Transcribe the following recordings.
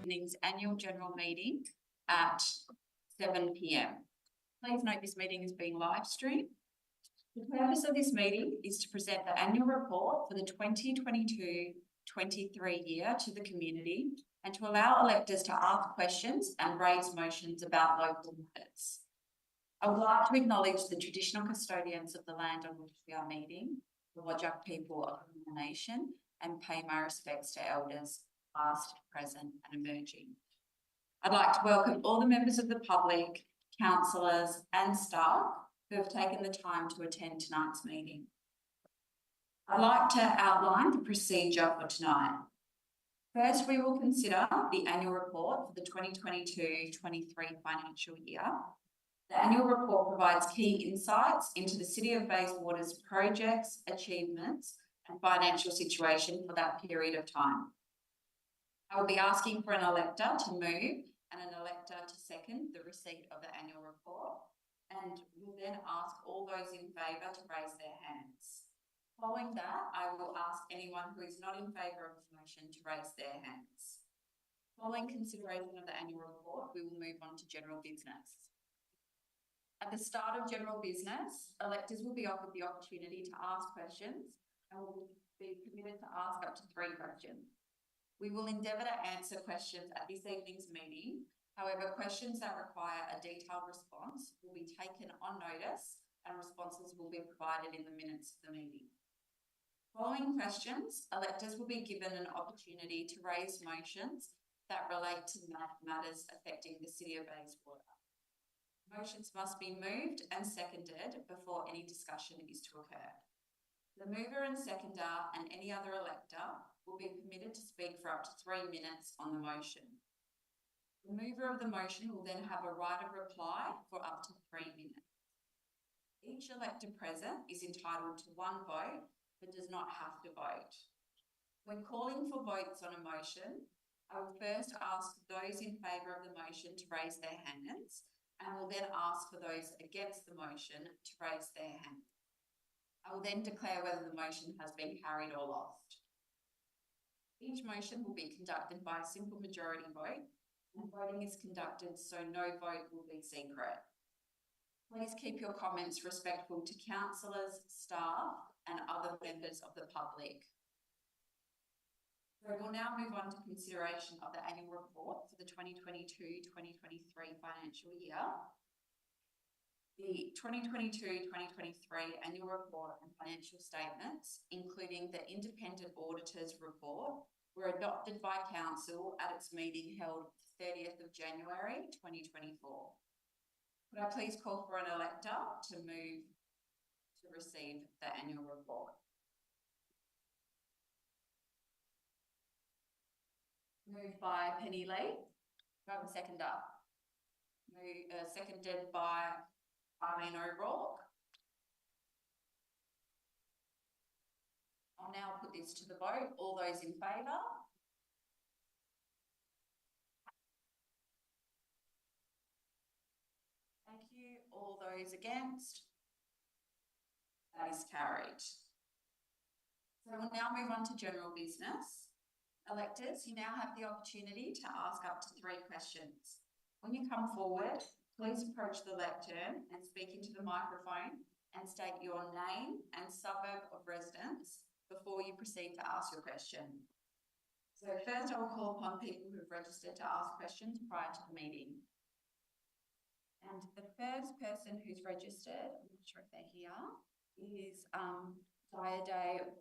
evening's annual general meeting at 7 p.m. Please note this meeting is being live streamed. The purpose of this meeting is to present the annual report for the 2022-23 year to the community and to allow electors to ask questions and raise motions about local matters. I would like to acknowledge the traditional custodians of the land on which we are meeting, the Whadjuk people of the nation, and pay my respects to elders past, present and emerging. I'd like to welcome all the members of the public, councillors and staff who have taken the time to attend tonight's meeting. I'd like to outline the procedure for tonight. First, we will consider the annual report for the 2022-23 financial year. The annual report provides key insights into the City of Bayswater's projects, achievements and financial situation for that period of time. I will be asking for an elector to move and an elector to second the receipt of the annual report, and will then ask all those in favour to raise their hands. Following that, I will ask anyone who is not in favour of the motion to raise their hands. Following consideration of the annual report, we will move on to general business. At the start of general business, electors will be offered the opportunity to ask questions and will be permitted to ask up to 3 questions. We will endeavour to answer questions at this evening's meeting. However, questions that require a detailed response will be taken on notice and responses will be provided in the minutes of the meeting. Following questions, electors will be given an opportunity to raise motions that relate to matters affecting the City of Bayswater. Motions must be moved and seconded before any discussion is to occur. The mover and seconder and any other elector will be permitted to speak for up to 3 minutes on the motion. The mover of the motion will then have a right of reply for up to 3 minutes. Each elector present is entitled to 1 vote but does not have to vote. When calling for votes on a motion, I will first ask those in favour of the motion to raise their hands and will then ask for those against the motion to raise their hands. I will then declare whether the motion has been carried or lost. Each motion will be conducted by a simple majority vote, and voting is conducted so no vote will be secret. Please keep your comments respectful to councillors, staff and other members of the public. So we'll now move on to consideration of the annual report for the 2022-2023 financial year. The 2022-2023 annual report and financial statements, including the independent auditor's report, were adopted by Council at its meeting held 30th of January 2024. Could I please call for an elector to move to receive the annual report? Moved by Penny Lee. Do I have a seconder? Seconded by Arlene O'Rourke. I'll now put this to the vote. All those in favour? Thank you. All those against? That is carried. So we'll now move on to general business. Electors, you now have the opportunity to ask up to 3 questions. When you come forward, please approach the lectern and speak into the microphone and state your name and suburb of residence before you proceed to ask your question. So first I will call upon people who have registered to ask questions prior to the meeting. And the first person who's registered, I'm not sure if they're here, is Diade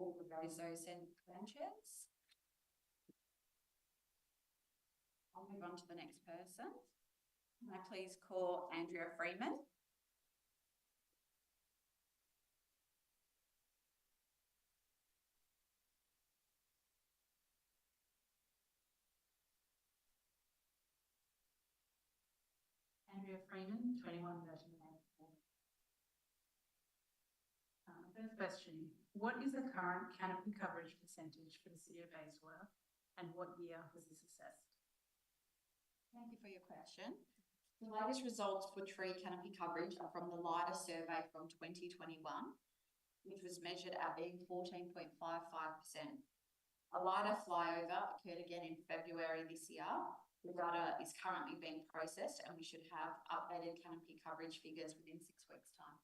Orbegozo Sanchez. I'll move on to the next person. Can I please call Andrea Freeman? Andrea Freeman, 21 Burton Lane. First question, what is the current canopy coverage percentage for the City of Bayswater and what year was this assessed? Thank you for your question. The latest results for tree canopy coverage are from the LIDA survey from 2021, which was measured at being 14.55%. A lighter flyover occurred again in February this year. The data is currently being processed and we should have updated canopy coverage figures within 6 weeks' time.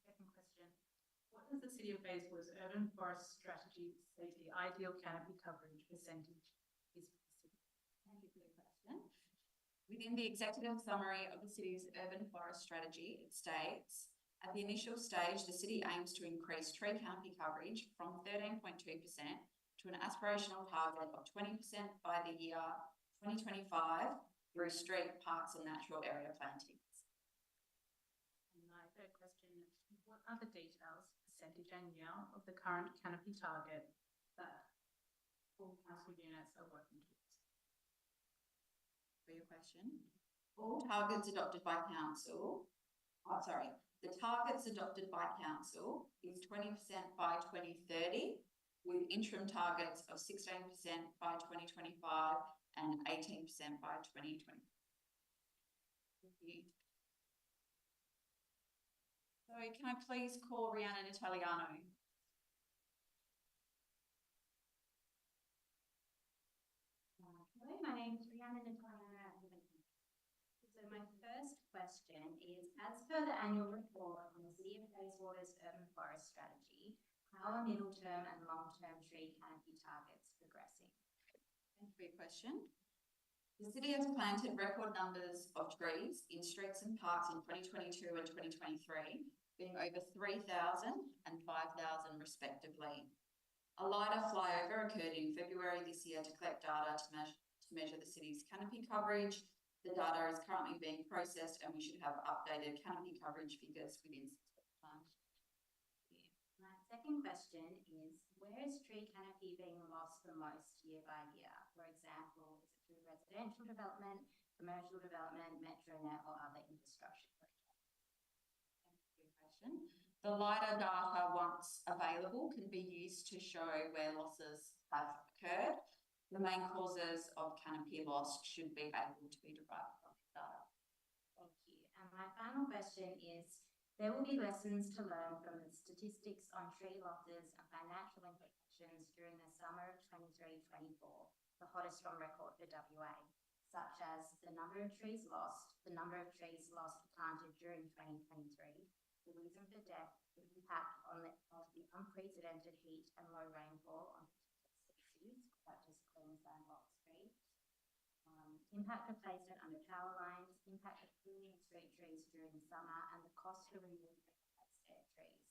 Second question. What does the City of Bayswater's urban forest strategy say the ideal canopy coverage percentage is for the city? Thank you for your question. Within the executive summary of the city's urban forest strategy, it states, at the initial stage, the city aims to increase tree canopy coverage from 13.2% to an aspirational target of 20% by the year 2025 through street, parks and natural area plantings. And my third question, what are the details, percentage and year of the current canopy target that all council units are working towards? For your question, all targets adopted by council, the targets adopted by council is 20% by 2030, with interim targets of 16% by 2025 and 18% by 2020. Thank you. So can I please call Rhiannon Italiano? Hello, my name is Rhiannon Italiano. So my first question is, as per the annual report on the City of Bayswater's urban forest strategy, how are middle-term and long-term tree canopy targets progressing? Thank you for your question. The city has planted record numbers of trees in streets and parks in 2022 and 2023, being over 3,000 and 5,000 respectively. A lighter flyover occurred in February this year to collect data to measure the city's canopy coverage. The data is currently being processed and we should have updated canopy coverage figures within 6 weeks' time. My second question is, where is tree canopy being lost the most year by year? For example, is it through residential development, commercial development, MetroNet or other infrastructure projects? Thank you for your question. The lighter data, once available, can be used to show where losses have occurred. The main causes of canopy loss should be able to be derived from the data. Thank you. And my final question is, there will be lessons to learn from the statistics on tree losses and financial implications during the summer of 23-24, the hottest on record for WA, such as the number of trees lost, the number of trees lost planted during 2023, the reason for death, the impact of the unprecedented heat and low rainfall on species, such as Queensland boxtree, impact of placement under power lines, impact of pruning street trees during summer, and the cost to remove dead trees.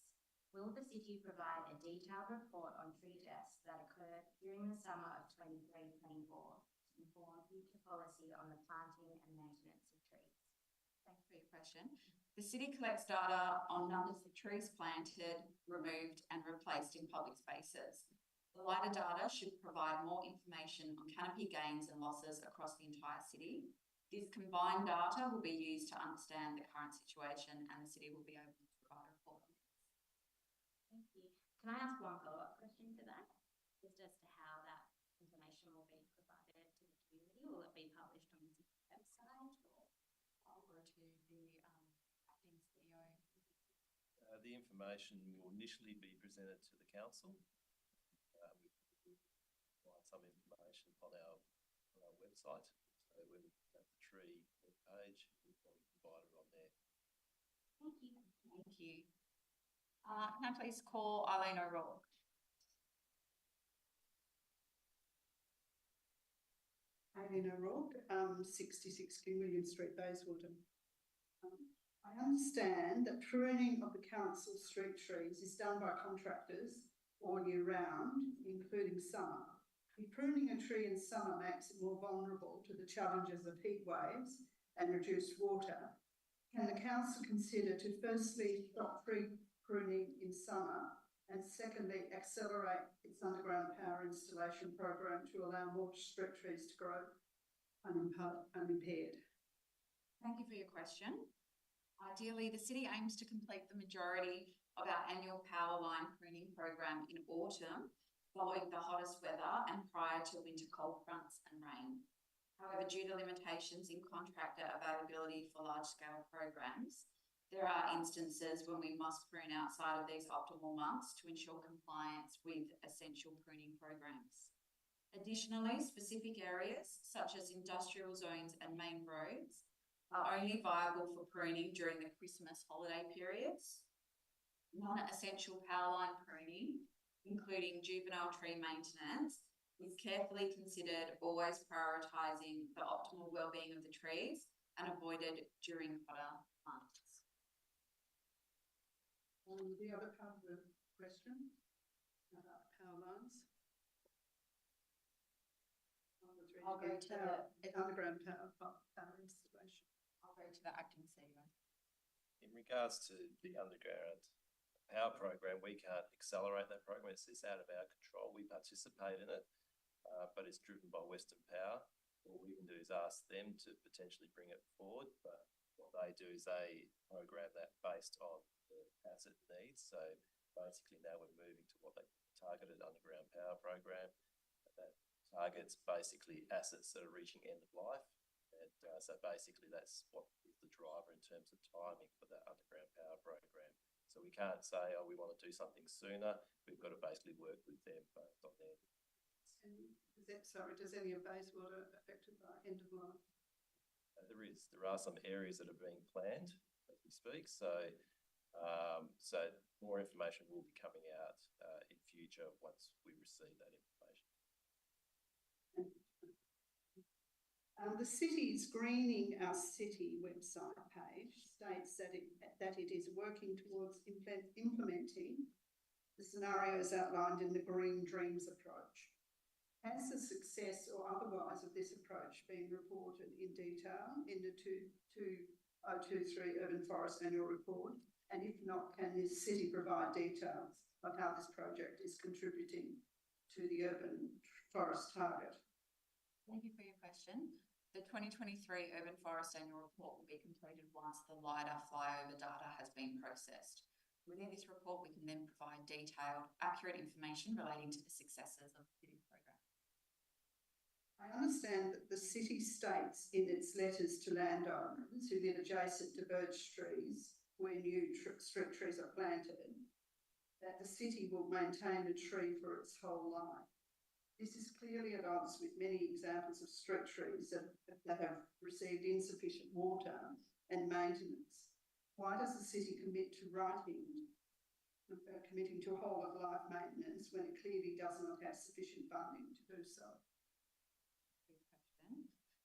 Will the city provide a detailed report on tree deaths that occurred during the summer of 23-24 to inform future policy on the planting and maintenance of trees? Thank you for your question. The city collects data on numbers of trees planted, removed and replaced in public spaces. The lighter data should provide more information on canopy gains and losses across the entire city. This combined data will be used to understand the current situation and the city will be able to provide a report on this. Thank you. Can I ask one follow-up question to that? Just as to how that information will be provided to the community? Will it be published on the website or? I'll go to the acting CEO. The information will initially be presented to the council. We provide some information on our website. So when we have the tree page, we'll probably provide it on there. Thank you. Thank you. Can I please call Eileen O'Rourke? Eileen O'Rourke, 66 King William Street, Bayswater. I understand that pruning of the council street trees is done by contractors all year round, including summer. If pruning a tree in summer makes it more vulnerable to the challenges of heat waves and reduced water, can the council consider to firstly stop tree pruning in summer and secondly accelerate its underground power installation program to allow more street trees to grow unimpaired? Thank you for your question. Ideally, the city aims to complete the majority of our annual power line pruning program in autumn, following the hottest weather and prior to winter cold fronts and rain. However, due to limitations in contractor availability for large-scale programs, There are instances when we must prune outside of these optimal months to ensure compliance with essential pruning programs. Additionally, specific areas such as industrial zones and main roads are only viable for pruning during the Christmas holiday periods. Non-essential power line pruning, including juvenile tree maintenance, is carefully considered, always prioritising the optimal well-being of the trees and avoided during hotter months. The other part of the question about power lines. I'll go to the underground power installation. I'll go to the acting CEO. In regards to the underground power program, we can't accelerate that program. It's out of our control. We participate in it, but it's driven by Western Power. All we can do is ask them to potentially bring it forward, but what they do is they program that based on the asset needs. So basically now we're moving to what they targeted underground power program. That targets basically assets that are reaching end of life. And so basically that's what is the driver in terms of timing for that underground power program. So we can't say, oh, we want to do something sooner. We've got to basically work with them based on their. Does any of Bayswater affected by end of life? There are some areas that are being planned as we speak. So more information will be coming out in future once we receive that information. The city's Greening Our City website page states that it is working towards implementing the scenarios outlined in the Green Dreams approach. Has the success or otherwise of this approach been reported in detail in the 2023 Urban Forest Annual Report? And if not, can the city provide details of how this project is contributing to the urban forest target? Thank you for your question. The 2023 Urban Forest Annual Report will be completed once the LiDAR flyover data has been processed. Within this report, we can then provide detailed, accurate information relating to the successes of the city program. I understand that the city states in its letters to landowners who live adjacent to birch trees where new street trees are planted, that the city will maintain the tree for its whole life. This is clearly at odds with many examples of street trees that have received insufficient water and maintenance. Why does the city commit to committing to whole of life maintenance when it clearly does not have sufficient funding to do so?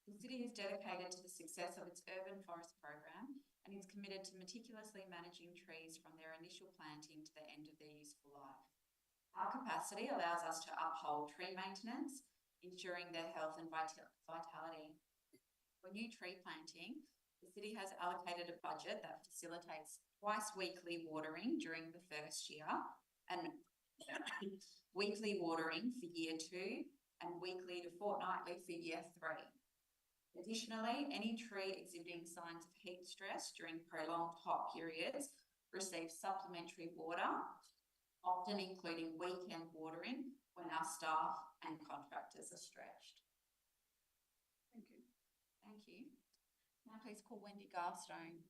The city is dedicated to the success of its urban forest program and is committed to meticulously managing trees from their initial planting to the end of their useful life. Our capacity allows us to uphold tree maintenance, ensuring their health and vitality. For new tree planting, the city has allocated a budget that facilitates twice weekly watering during the first year and weekly watering for year 2 and weekly to fortnightly for year 3. Additionally, any tree exhibiting signs of heat stress during prolonged hot periods receives supplementary water, often including weekend watering when our staff and contractors are stretched. Thank you. Thank you. Now please call Wendy Garstone.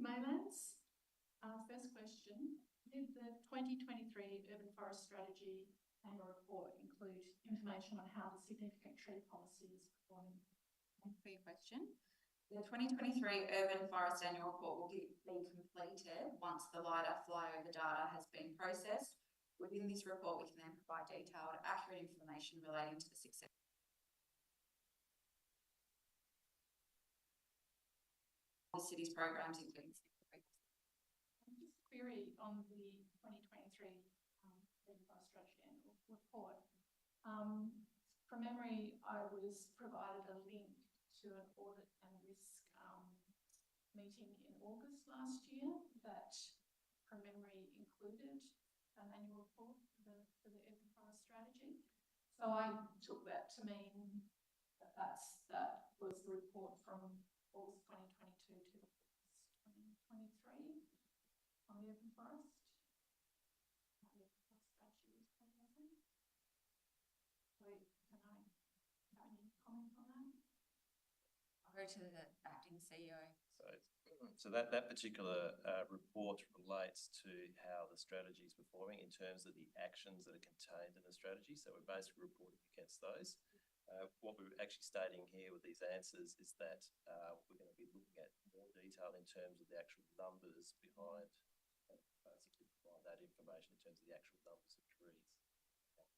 Maylands. First question, did the 2023 Urban Forest Strategy Annual Report include information on how the significant tree policy is performing? Thank you for your question. The 2023 Urban Forest Annual Report will be completed once the LiDAR flyover data has been processed. Within this report, we can then provide detailed, accurate information relating to the success of the city's programs, including Just a query on the 2023 Urban Forest Strategy Annual Report. From memory, I was provided a link to an audit and risk meeting in August last year that, from memory, included an annual report for the Urban Forest Strategy. So I took that to mean that that was the report from August 2022 to August 2023 on the Urban Forest. Go to the acting CEO. So that particular report relates to how the strategy is performing in terms of the actions that are contained in the strategy. So we're basically reporting against those. What we're actually stating here with these answers is that we're going to be looking at more detail in terms of the actual numbers behind, basically provide that information in terms of the actual numbers of trees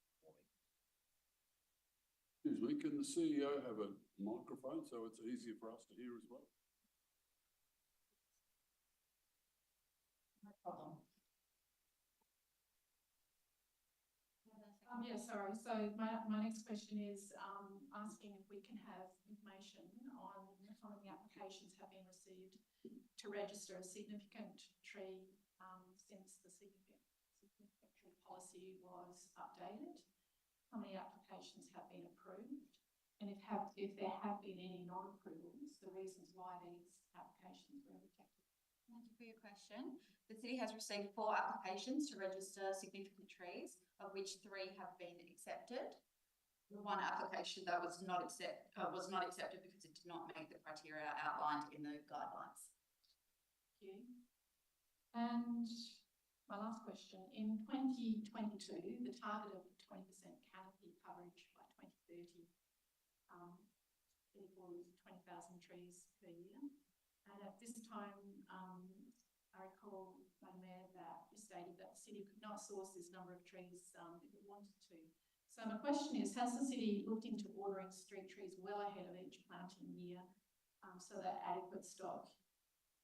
performing. Excuse me, can the CEO have a microphone so it's easier for us to hear as well? No problem. Yeah, sorry. So my next question is asking if we can have information on how many applications have been received to register a significant tree since the significant tree policy was updated. How many applications have been approved? And if there have been any non-approvals, the reasons why these applications were rejected. Thank you for your question. The city has received 4 applications to register significant trees, of which 3 have been accepted. The 1 application that was not accepted because it did not meet the criteria outlined in the guidelines. Thank you. And my last question, in 2022, the target of 20% canopy coverage by 2030, equals 20,000 trees per year. And at this time, I recall, Madam Mayor, that you stated that the city could not source this number of trees if it wanted to. So my question is, has the city looked into ordering street trees well ahead of each planting year so that adequate stock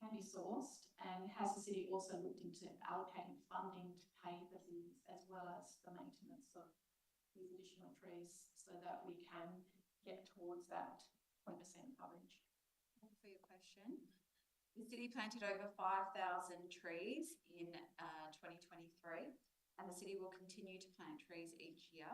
can be sourced? And has the city also looked into allocating funding to pay for these as well as the maintenance of these additional trees so that we can get towards that 20% coverage? Thank you for your question. The city planted over 5,000 trees in 2023, and the city will continue to plant trees each year.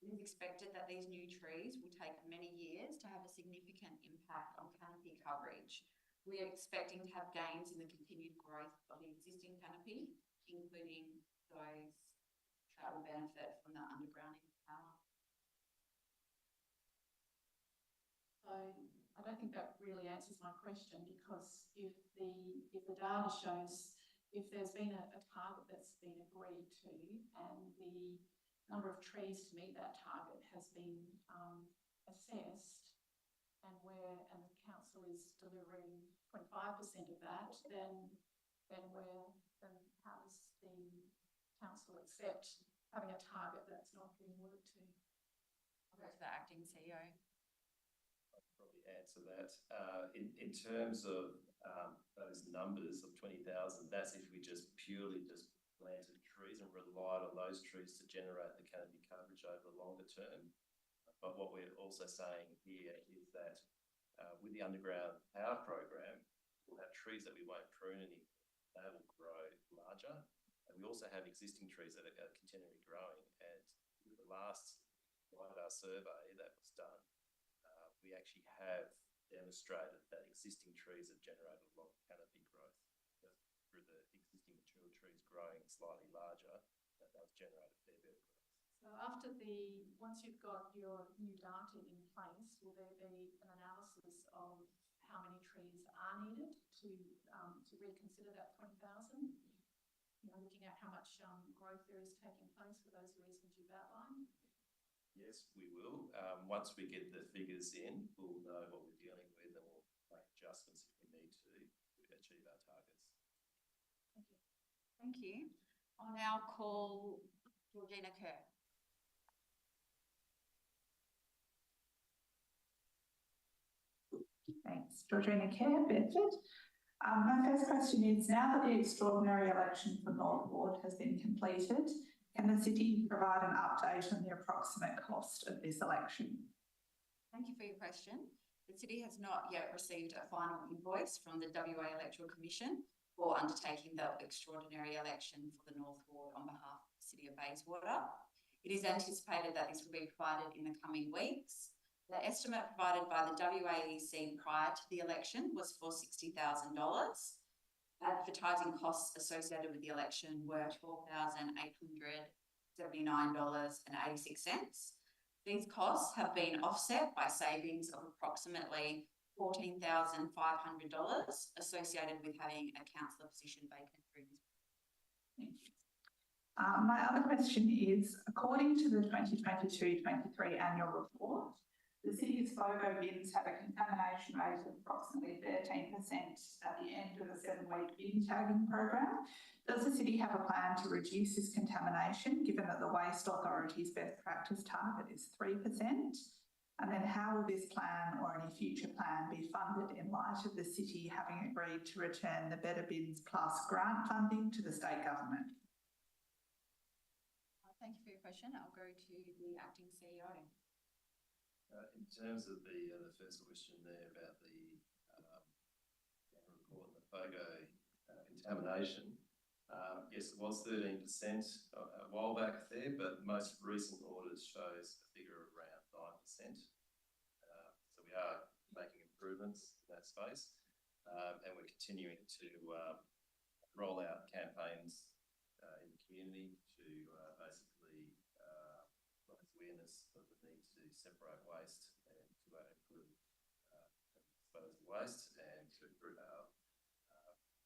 It is expected that these new trees will take many years to have a significant impact on canopy coverage. We are expecting to have gains in the continued growth of the existing canopy, including those that will benefit from the undergrounding power. So I don't think that really answers my question, because if the data shows if there's been a target that's been agreed to and the number of trees to meet that target has been assessed, and the council is delivering 25% of that, then how does the council accept having a target that's not being worked to? I'll go to the acting CEO. I'd probably answer that. In terms of those numbers of 20,000, that's if we purely planted trees and relied on those trees to generate the canopy coverage over the longer term. But what we're also saying here is that with the underground power program, we'll have trees that we won't prune anymore. They will grow larger. And we also have existing trees that are continually growing. And with the last LiDAR survey that was done, we actually have demonstrated that existing trees have generated a lot of canopy growth. Through the existing mature trees growing slightly larger, that does generate a fair bit of growth. So once you've got your new data in place, will there be an analysis of how many trees are needed to reconsider that 20,000? Looking at how much growth there is taking place for those reasons you've outlined? Yes, we will. Once we get the figures in, we'll know what we're dealing with and we'll make adjustments if we need to achieve our targets. Thank you. Thank you. I'll now call Georgina Kerr. Thanks. Georgina Kerr, Bedford. My first question is, now that the extraordinary election for North Ward has been completed, can the city provide an update on the approximate cost of this election? Thank you for your question. The city has not yet received a final invoice from the WA Electoral Commission for undertaking the extraordinary election for the North Ward on behalf of the City of Bayswater. It is anticipated that this will be provided in the coming weeks. The estimate provided by the WAEC prior to the election was for $60,000. Advertising costs associated with the election were $12,879.86. These costs have been offset by savings of approximately $14,500 associated with having a councillor position vacant during this. My other question is, according to the 2022-23 annual report, the city's FOGO bins had a contamination rate of approximately 13% at the end of the 7-week bin tagging program. Does the city have a plan to reduce this contamination, given that the Waste Authority's best practice target is 3%? And then how will this plan or any future plan be funded in light of the city having agreed to return the Better Bins Plus grant funding to the state government? Thank you for your question. I'll go to the acting CEO. In terms of the first question there about the report and the FOGO contamination, yes, it was 13% a while back there, but most recent audits shows a figure of around 9%. So we are making improvements in that space, and we're continuing to roll out campaigns in the community to basically raise awareness of the need to separate waste and to improve disposal of waste and to improve our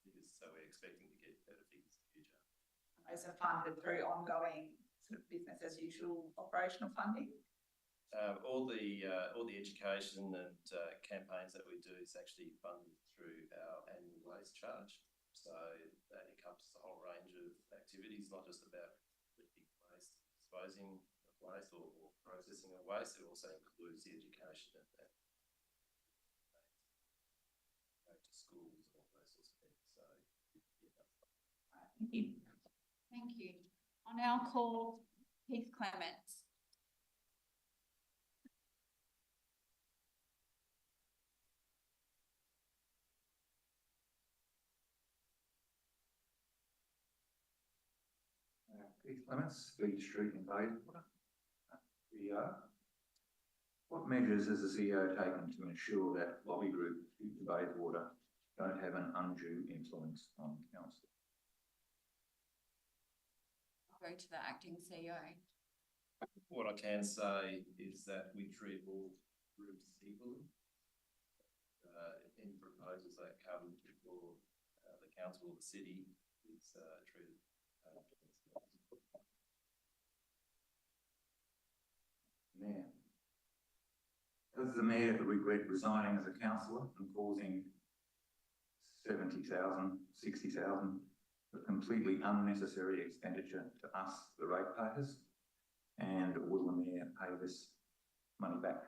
figures. So we're expecting to get better figures in the future. Those are funded through ongoing sort of business as usual operational funding? All the education and campaigns that we do is actually funded through our annual waste charge. So that encompasses a whole range of activities, not just about collecting waste, disposing of waste or processing of waste. It also includes the education and go to schools and all those sorts of things. So yeah. Thank you. Thank you. I'll now call Keith Clements. Keith Clements, Fleet Street in Bayswater. CEO. What measures has the CEO taken to ensure that lobby groups in Bayswater don't have an undue influence on council? I'll go to the acting CEO. What I can say is that we treat all groups equally. Any proposals that come before the council or the city is treated. Mayor. Does the mayor regret resigning as a councillor and causing 70,000, 60,000 of completely unnecessary expenditure to us, the ratepayers? And will the mayor pay this money back?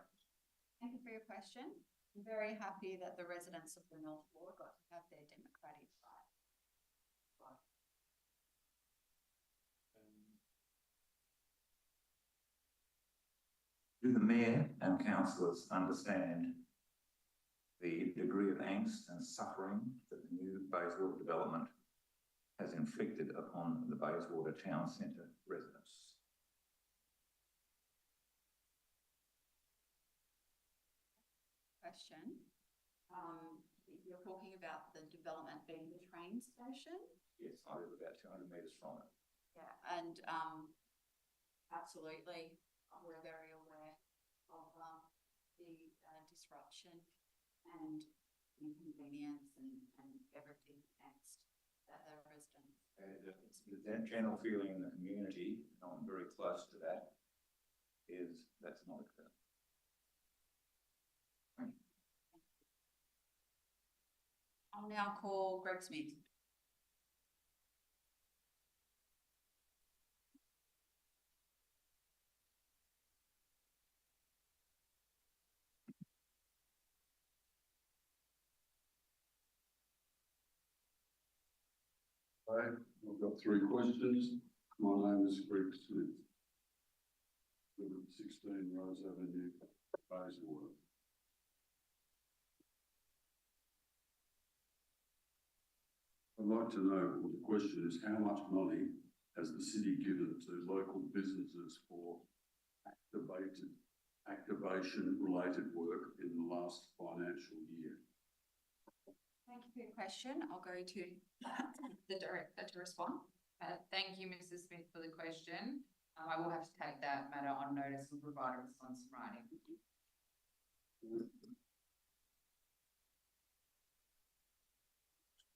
Thank you for your question. I'm very happy that the residents of the North Ward got to have their democratic right. Do the mayor and councillors understand the degree of angst and suffering that the new Bayswater development has inflicted upon the Bayswater town centre residents? Question. You're talking about the development being the train station? Yes, I live about 200 metres from it. Yeah, and absolutely, we're very aware of the disruption and inconvenience and everything next that the residents. It's the general feeling in the community, and I'm very close to that, is that's not occurring. I'll now call Greg Smith. Hi, I've got 3 questions. My name is Greg Smith. Live at 16 Rose Avenue, Bayswater. I'd like to know, well, the question is, how much money has the city given to local businesses for activation-related work in the last financial year? Thank you for your question. I'll go to the director to respond. Thank you, Mrs. Smith, for the question. I will have to take that matter on notice and provide a response in writing.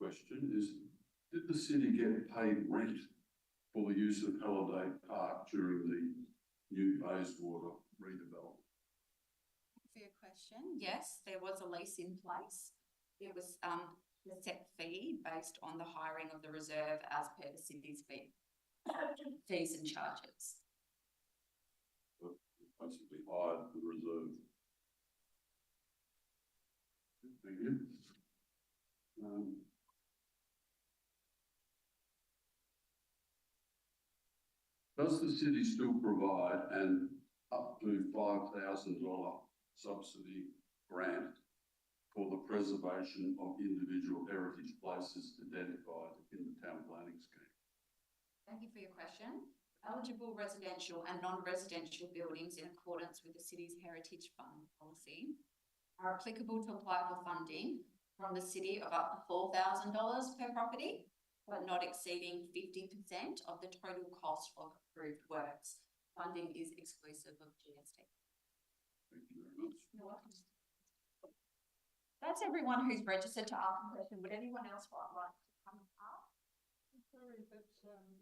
question is, did the city get paid rent for the use of Holiday Park during the new Bayswater redevelopment? For your question, yes, there was a lease in place. It was a set fee based on the hiring of the reserve as per the city's fees and charges. Basically hired the reserve. Thank you. Does the city still provide an up to $5,000 subsidy grant for the preservation of individual heritage places identified in the town planning scheme? Thank you for your question. Eligible residential and non-residential buildings in accordance with the city's Heritage Fund policy are applicable to apply for funding from the city of up to $4,000 per property, but not exceeding 50% of the total cost of approved works. Funding is exclusive of GST. Thank you very much. You're welcome. That's everyone who's registered to ask a question. Would anyone else like to come up? Sorry, but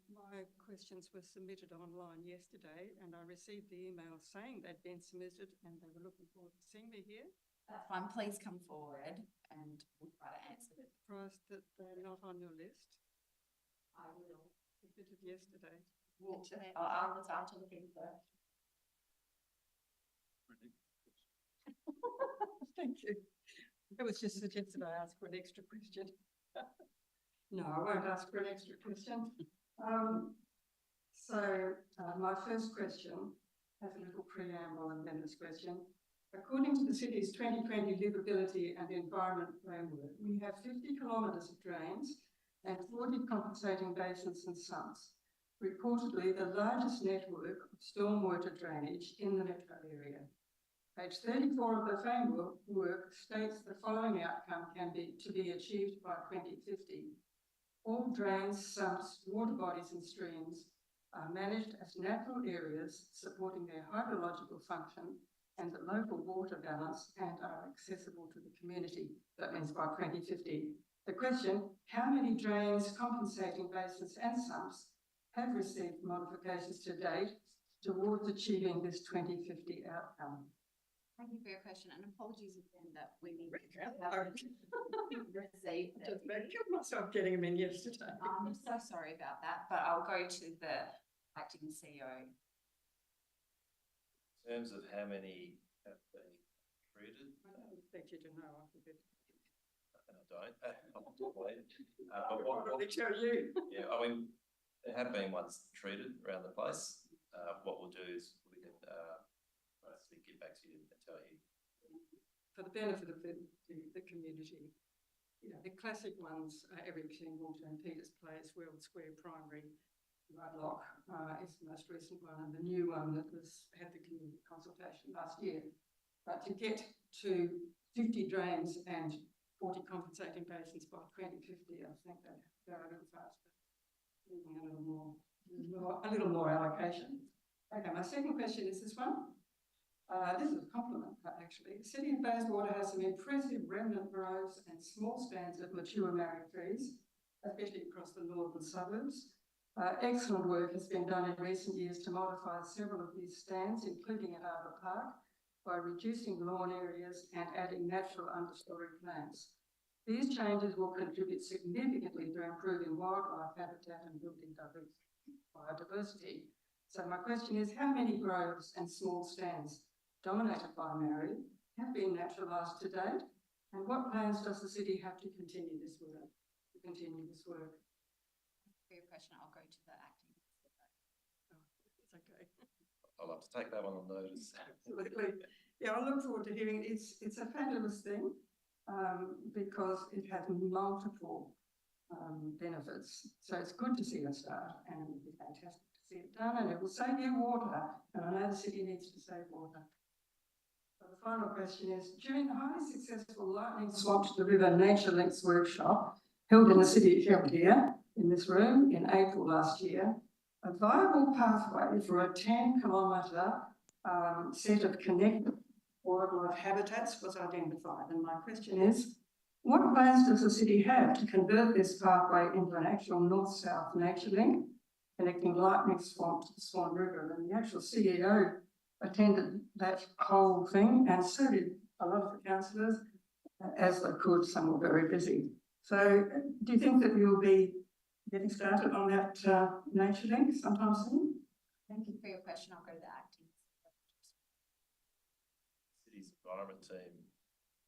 my questions were submitted online yesterday and I received the email saying they'd been submitted and they were looking forward to seeing me here. That's fine. Please come forward and we'll try to answer it. Surprised that they're not on your list. I will. Submitted yesterday. I will start to look into it. Thank you. It was just suggested I ask for an extra question. No, I won't ask for an extra question. My first question has a little preamble and then this question. According to the city's 2020 livability and environment framework, we have 50 kilometres of drains and 40 compensating basins and sumps, reportedly the largest network of stormwater drainage in the metro area. Page 34 of the framework states the following outcome can be achieved by 2050. All drains, sumps, water bodies and streams are managed as natural areas supporting their hydrological function and the local water balance and are accessible to the community. That means by 2050. The question, how many drains, compensating basins and sumps have received modifications to date towards achieving this 2050 outcome? Thank you for your question and apologies again that we need to I killed myself getting them in yesterday. I'm so sorry about that, but I'll go to the acting CEO. In terms of how many have been treated? I don't expect you to know. I forget. I don't. But I'll what, probably tell you. yeah, I mean, there have been ones treated around the place. What we'll do is we can basically get back to you and tell you. For the benefit of the community, you know, the classic ones are Everything Water and Peters Place, World Square Primary, Rudlock is the most recent one, and the new one that had the community consultation last year. But to get to 50 drains and 40 compensating basins by 2050, I think they have to go a little faster, needing a little more allocation. Okay, my second question is this one. This is a compliment, actually. The City of Bayswater has some impressive remnant groves and small stands of mature married trees, especially across the northern suburbs. Excellent work has been done in recent years to modify several of these stands, including at Arbor Park, by reducing lawn areas and adding natural understory plants. These changes will contribute significantly to improving wildlife habitat and building biodiversity. So my question is, how many groves and small stands dominated by married have been naturalised to date? And what plans does the city have to continue this work? For your question, I'll go to the acting. It's okay. I'll have to take that one on notice. Absolutely. Yeah, I look forward to hearing it. It's a fabulous thing because it has multiple benefits. So it's good to see it start and it'll be fantastic to see it done, and it will save you water. And I know the city needs to save water. So the final question is, during the highly successful Lightning Swamped the River Nature Links workshop held in the city of here, in this room, in April last year, a viable pathway for a 10-kilometre set of connected wildlife habitats was identified. And my question is, What plans does the city have to convert this pathway into an actual north-south nature link connecting Lightning Swamp to the Swan River? And the actual CEO attended that whole thing, and so did a lot of the councillors, as they could. Some were very busy. So do you think that you'll be getting started on that nature link sometime soon? Thank you for your question. I'll go to the acting. City's environment team,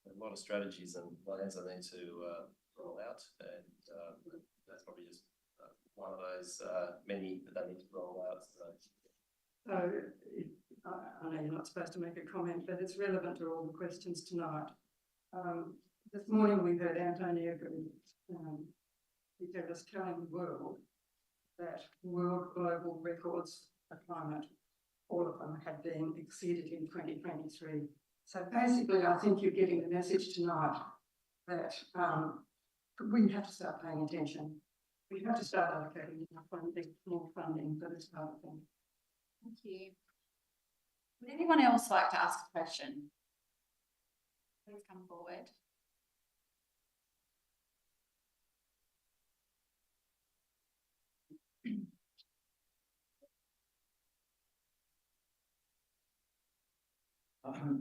a lot of strategies and plans I need to roll out, and that's probably just one of those many that they need to roll out. So I know you're not supposed to make a comment, but it's relevant to all the questions tonight. This morning we heard Antonio Guterres telling the world that world global records for climate, all of them had been exceeded in 2023. So basically, I think you're getting the message tonight that we have to start paying attention. We have to start allocating more funding for this kind of thing. Thank you. Would anyone else like to ask a question? Please come forward.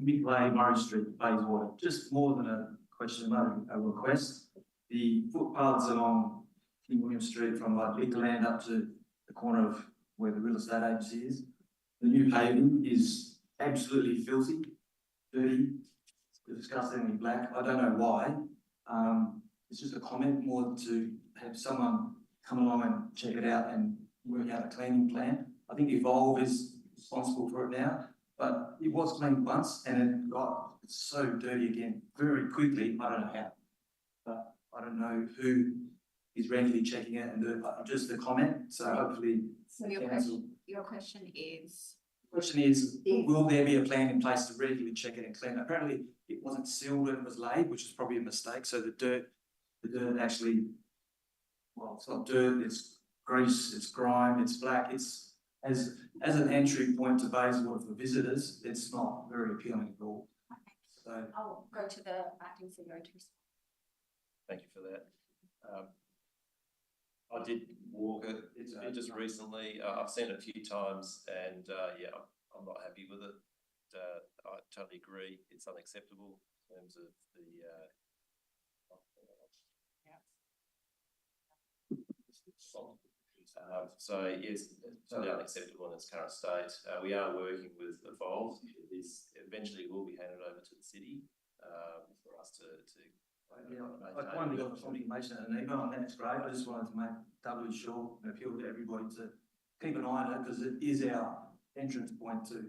Midway, Murray Street, Bayswater. Just more than a question, a request. The footpaths along King William Street from like Big Land up to the corner of where the real estate agency is, the new paving is absolutely filthy, dirty, disgustingly black. I don't know why. It's just a comment more to have someone come along and check it out and work out a cleaning plan. I think Evolve is responsible for it now, but it was cleaned once and it got so dirty again very quickly. I don't know how, but I don't know who is regularly checking it and doing just a comment. So hopefully, so your question is? The question is, will there be a plan in place to regularly check it and clean it? Apparently it wasn't sealed when it was laid, which is probably a mistake. So the dirt actually, well, it's not dirt, it's grease, it's grime, it's black. It's as an entry point to Bayswater for visitors, it's not very appealing at all. Okay. So I'll go to the acting CEO to respond. Thank you for that. I did walk it just recently. I've seen it a few times, and yeah, I'm not happy with it. I totally agree. It's unacceptable in terms of the. So yes, it's totally unacceptable in its current state. We are working with Evolve. This eventually will be handed over to the city for us to. yeah, I finally got some information in an email, and that's great. I just wanted to make doubly sure and appeal to everybody to keep an eye on it because it is our entrance point to.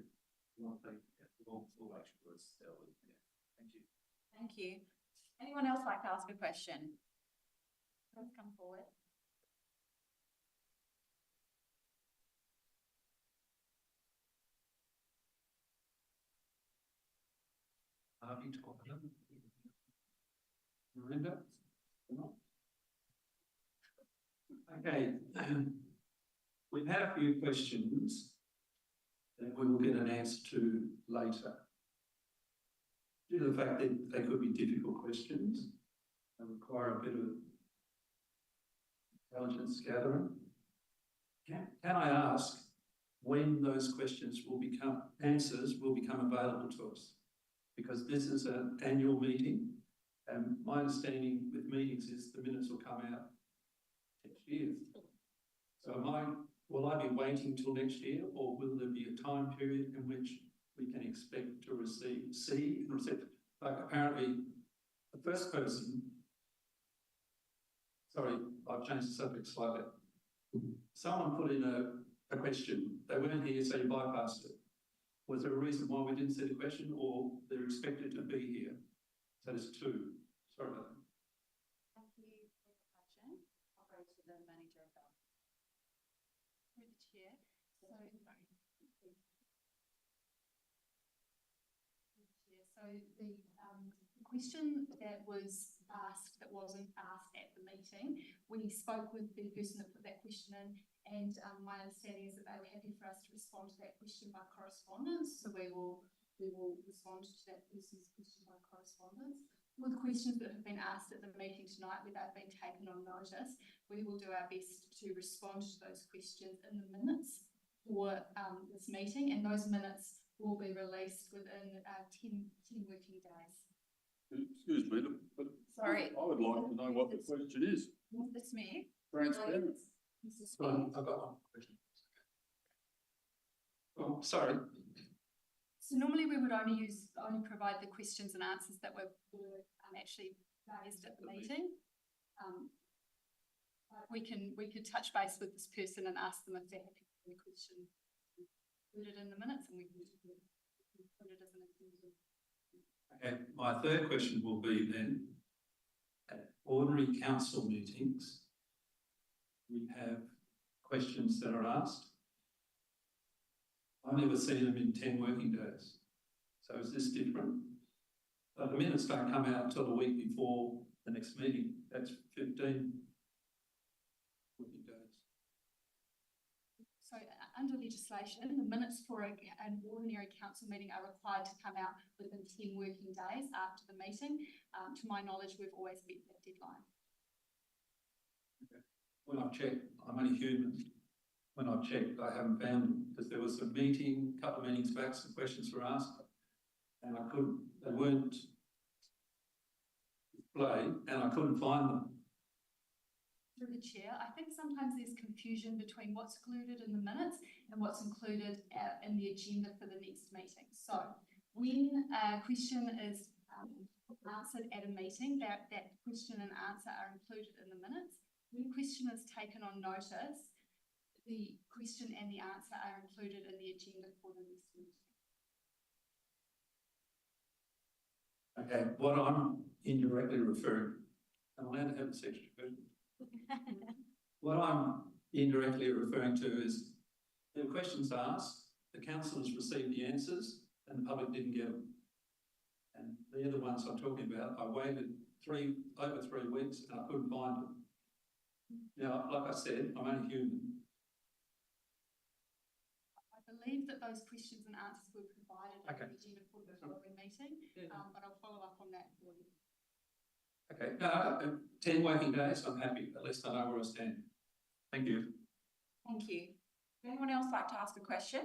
We'll make sure it's dealt with. Yeah. Thank you. Thank you. Anyone else like to ask a question? Please come forward. Okay, we've had a few questions that we will get an answer to later. Due to the fact that they could be difficult questions and require a bit of intelligence gathering, can I ask when those questions will become answers will become available to us? Because this is an annual meeting, and my understanding with meetings is the minutes will come out next year. So will I be waiting till next year, or will there be a time period in which we can expect to see and receive? Like apparently, the first person, sorry, I've changed the subject slightly. Someone put in a question. They weren't here, so you bypassed it. Was there a reason why we didn't see the question, or they're expected to be here? So there's two. Sorry about that. Thank you for your question. I'll go to the manager of that. Through the chair. So the question that was asked that wasn't asked at the meeting, we spoke with the person that put that question in, and my understanding is that they were happy for us to respond to that question by correspondence. So we will respond to that person's question by correspondence. With questions that have been asked at the meeting tonight, where they've been taken on notice, we will do our best to respond to those questions in the minutes for this meeting, and those minutes will be released within 10 working days. Excuse me, but Sorry. I would like to know what the question is. Mr. Smith. Transparent. Mr. Smith. I've got one question. Oh, sorry. So normally we would only provide the questions and answers that were actually raised at the meeting. We could touch base with this person and ask them if they're happy with the question included in the minutes, and we can put it as an inclusion. Okay, my third question will be then, at ordinary council meetings, we have questions that are asked. I've never seen them in 10 working days. So is this different? The minutes don't come out until the week before the next meeting. That's 15 working days. So under legislation, the minutes for an ordinary council meeting are required to come out within 10 working days after the meeting. To my knowledge, we've always met that deadline. Okay. When I've checked, I'm only human. When I've checked, I haven't found them because there was a meeting, a couple of meetings back, some questions were asked, and they weren't displayed, and I couldn't find them. Through the chair, I think sometimes there's confusion between what's included in the minutes and what's included in the agenda for the next meeting. So when a question is answered at a meeting, that question and answer are included in the minutes. When a question is taken on notice, the question and the answer are included in the agenda for the next meeting. Okay, what I'm indirectly referring, I'm allowed to have this extra bit. What I'm indirectly referring to is there were questions asked, the councillors received the answers, and the public didn't get them. And they're the ones I'm talking about. I waited over 3 weeks and I couldn't find them. Now, like I said, I'm only human. I believe that those questions and answers were provided in the agenda for the following meeting, but I'll follow up on that for you. Okay, no, 10 working days, I'm happy. At least I know where I stand. Thank you. Thank you. Would anyone else like to ask a question?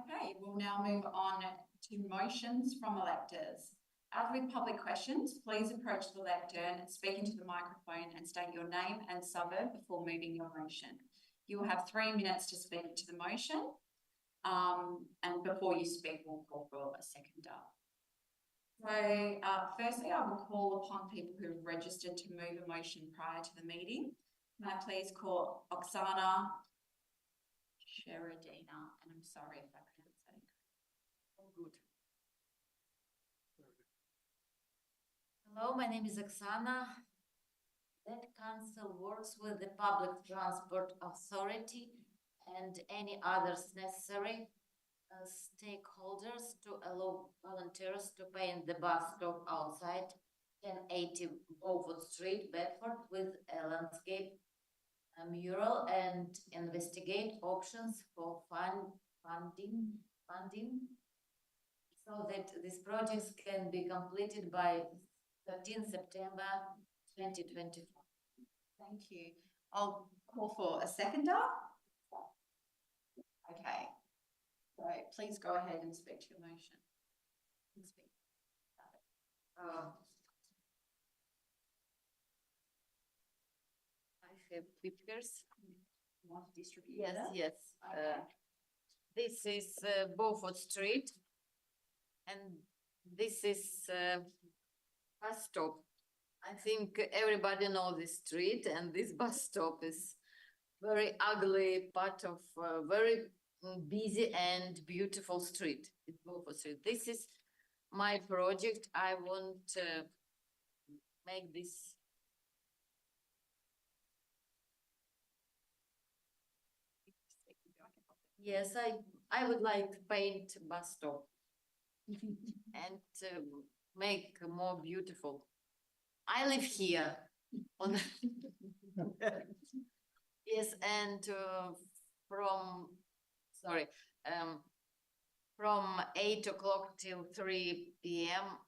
Okay, we'll now move on to motions from electors. As with public questions, please approach the lectern and speak into the microphone and state your name and suburb before moving your motion. You will have 3 minutes to speak to the motion, and before you speak, we'll call for a seconder. So firstly, I will call upon people who have registered to move a motion prior to the meeting. Can I please call Oksana Sheridina, and I'm sorry if I pronounced that incorrectly. Oh, good. Hello, my name is Oksana. That council works with the Public Transport Authority and any others necessary stakeholders to allow volunteers to paint the bus stop outside 1080 Beaufort Street, Bedford, with a landscape mural, and investigate options for funding so that these projects can be completed by 13 September 2024. Thank you. I'll call for a seconder. Okay. So please go ahead and speak to your motion. I have pictures. You want to distribute? Yes, that? yes. Okay. This is Beaufort Street, and this is bus stop. I think everybody knows this street, and this bus stop is very ugly part of a very busy and beautiful street. It's Beaufort Street. This is my project. I want to make this. Yes, I would like to paint bus stop and make more beautiful. I live here on yes, and from 8 o'clock till 3 p.m.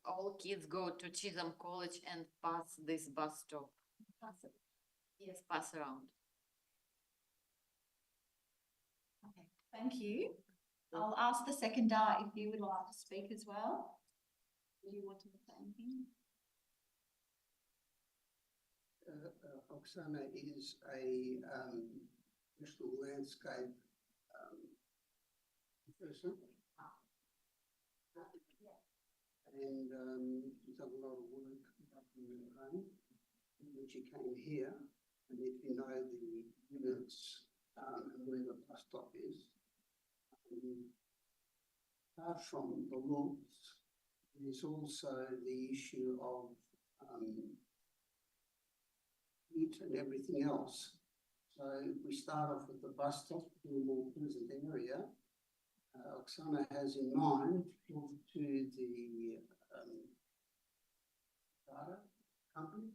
All kids go to Chisholm College and pass this bus stop. Yes, pass around. Okay, thank you. I'll ask the seconder if you would like to speak as well. Do you want to say anything? Oksana is a national landscape person. And she's done a lot of work up in Ukraine. When she came here, and if you know the units and where the bus stop is, apart from the looks, there's also the issue of heat and everything else. So if we start off with the bus stop in a more pleasant area, Oksana has in mind talk to the data company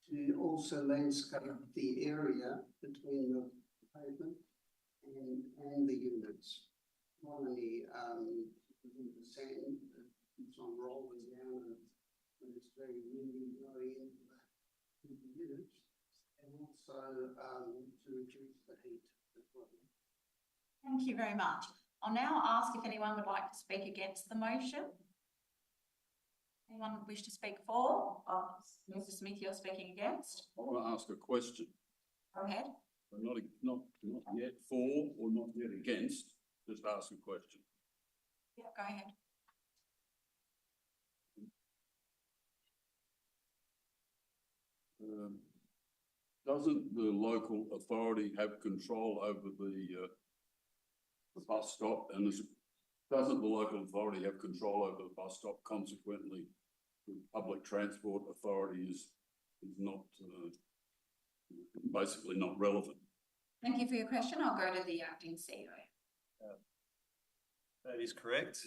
to also landscape the area between the pavement and the units. Not only the sand that keeps on rolling down and when it's very windy blowing into the units, and also to reduce the heat as well. Thank you very much. I'll now ask if anyone would like to speak against the motion. Anyone wish to speak for? Mr. Smith, you're speaking against. I want to ask a question. Go ahead. I'm not yet for or not yet against, just ask a question. Yeah, go ahead. Doesn't the local authority have control over the bus stop, and doesn't the local authority have control over the bus stop? Consequently, the public transport authority is not basically not relevant. Thank you for your question. I'll go to the acting CEO. That is correct.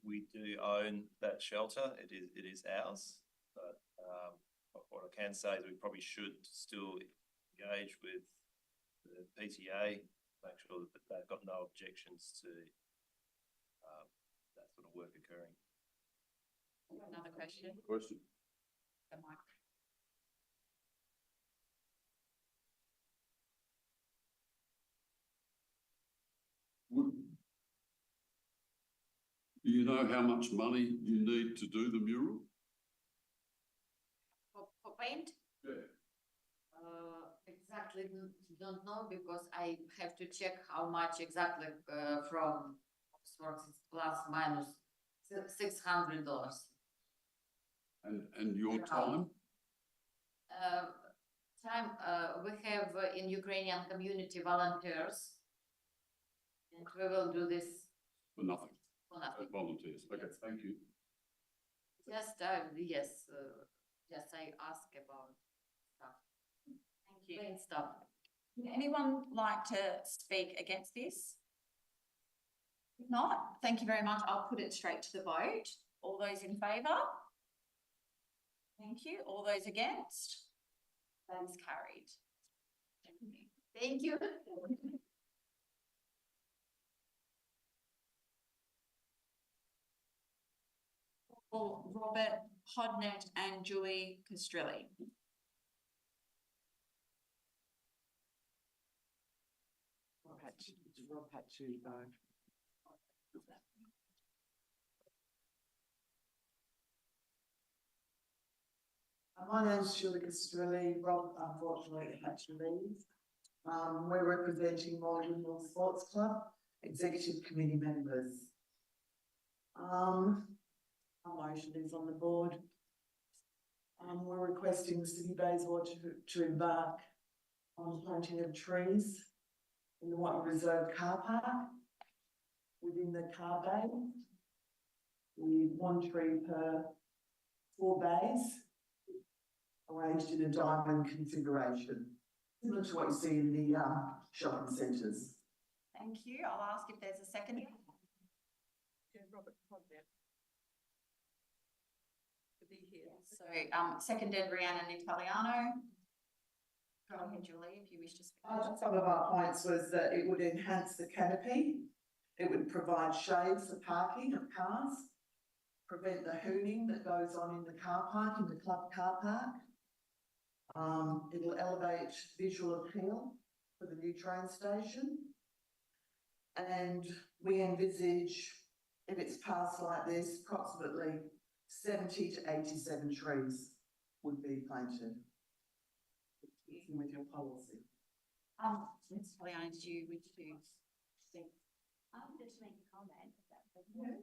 We do own that shelter. It is ours, but what I can say is we probably should still engage with the PTA, make sure that they've got no objections to that sort of work occurring. Another question? Question. The mic. Do you know how much money you need to do the mural? For paint? Yeah. Exactly don't know because I have to check how much exactly from Oxford it's plus minus $600. And your time? We have in Ukrainian community volunteers, and we will do this For nothing. for nothing. Volunteers. Okay, Yes. thank you. Just yes, just I ask about stuff. Thank you. Plain stuff. Would anyone like to speak against this? If not, thank you very much. I'll put it straight to the vote. All those in favour? Thank you. All those against? That is carried. Thank you. For Robert Hodnett and Julie Castrilli. Rob had to go. My name's Julie Castrilli. Rob unfortunately had to leave. We're representing Multiple Sports Club Executive Committee members. Our motion is on the board. We're requesting the City of Bayswater to embark on planting of trees in the White Reserve car park within the car bay, with 1 tree per 4 bays, arranged in a diamond configuration, similar to what you see in the shopping centres. Thank you. I'll ask if there's a second. Yeah, Robert, to be here. So, seconded Rhiannon Italiano. Go ahead, Julie, if you wish to speak. Some of our points was that it would enhance the canopy, it would provide shade for parking of cars, prevent the hooning that goes on in the car park, in the club car park. It'll elevate visual appeal for the new train station. And we envisage, if it's passed like this, approximately 70 to 87 trees would be planted. With your policy. Ms. Poliana, did you wish to speak? I'm just make a comment. If that's okay.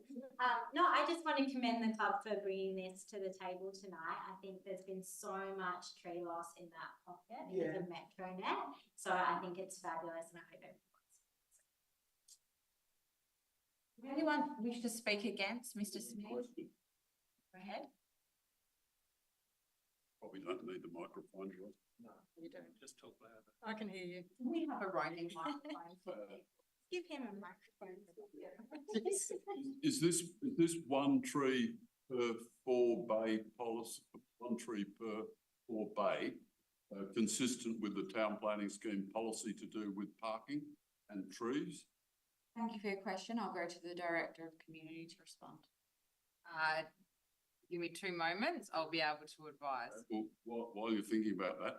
No, I just want to commend the club for bringing this to the table tonight. I think there's been so much tree loss in that pocket because of MetroNet. So I think it's fabulous and I hope everyone's. Does anyone wish to speak against Mr. Smith? Go ahead. Probably don't need the microphone, Joy. No, you don't. Just talk louder. I can hear you. We have a roaming microphone. Give him a microphone. Is this one tree per 4 bay policy, 1 tree per 4 bay, consistent with the town planning scheme policy to do with parking and trees? Thank you for your question. I'll go to the Director of Community to respond. Give me 2 moments, I'll be able to advise. Well, while you're thinking about that,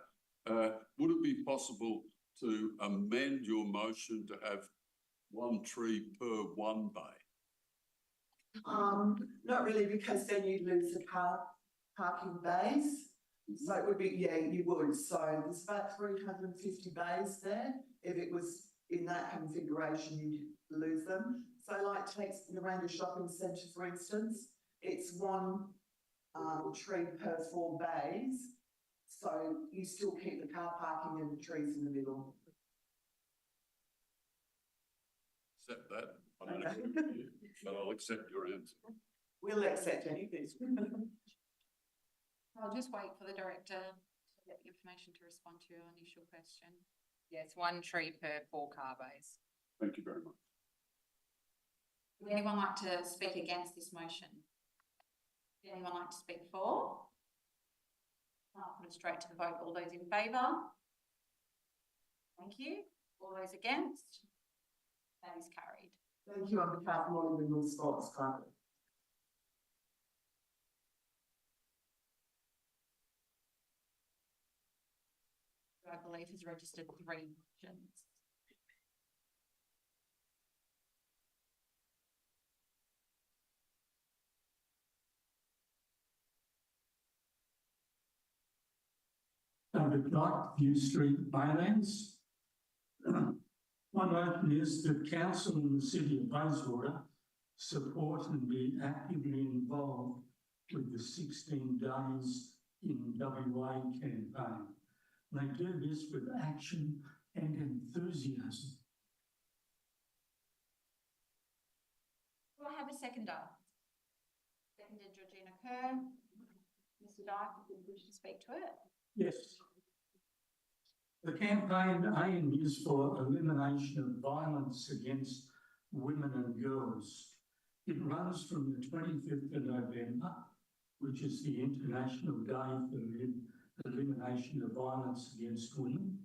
would it be possible to amend your motion to have 1 tree per 1 bay? Not really, because then you'd lose the parking bays. So it would be, you would. So there's about 350 bays there. If it was in that configuration, you'd lose them. So like takes around a shopping centre, for instance, it's 1 tree per 4 bays. So you still keep the car parking and the trees in the middle. Accept that. I don't agree with you, but I'll accept your answer. We'll accept anything. I'll just wait for the Director to get the information to respond to your initial question. Yes, 1 tree per 4 car bays. Thank you very much. Would anyone like to speak against this motion? Would anyone like to speak for? I'll put it straight to the vote. All those in favour? Thank you. All those against? That is carried. Thank you on behalf of all the Women's Sports Club. I believe has registered 3 motions. David Knight, View Street, Baylands. My motion is that council and the city of Bayswater support and be actively involved with the 16 Days in WA campaign. They do this with action and enthusiasm. Do I have a seconder? Seconded Georgina Kerr. Mr. Dyke, if you wish to speak to it. Yes. The campaign aim is for elimination of violence against women and girls. It runs from the 25th of November, which is the International Day for the Elimination of Violence Against Women,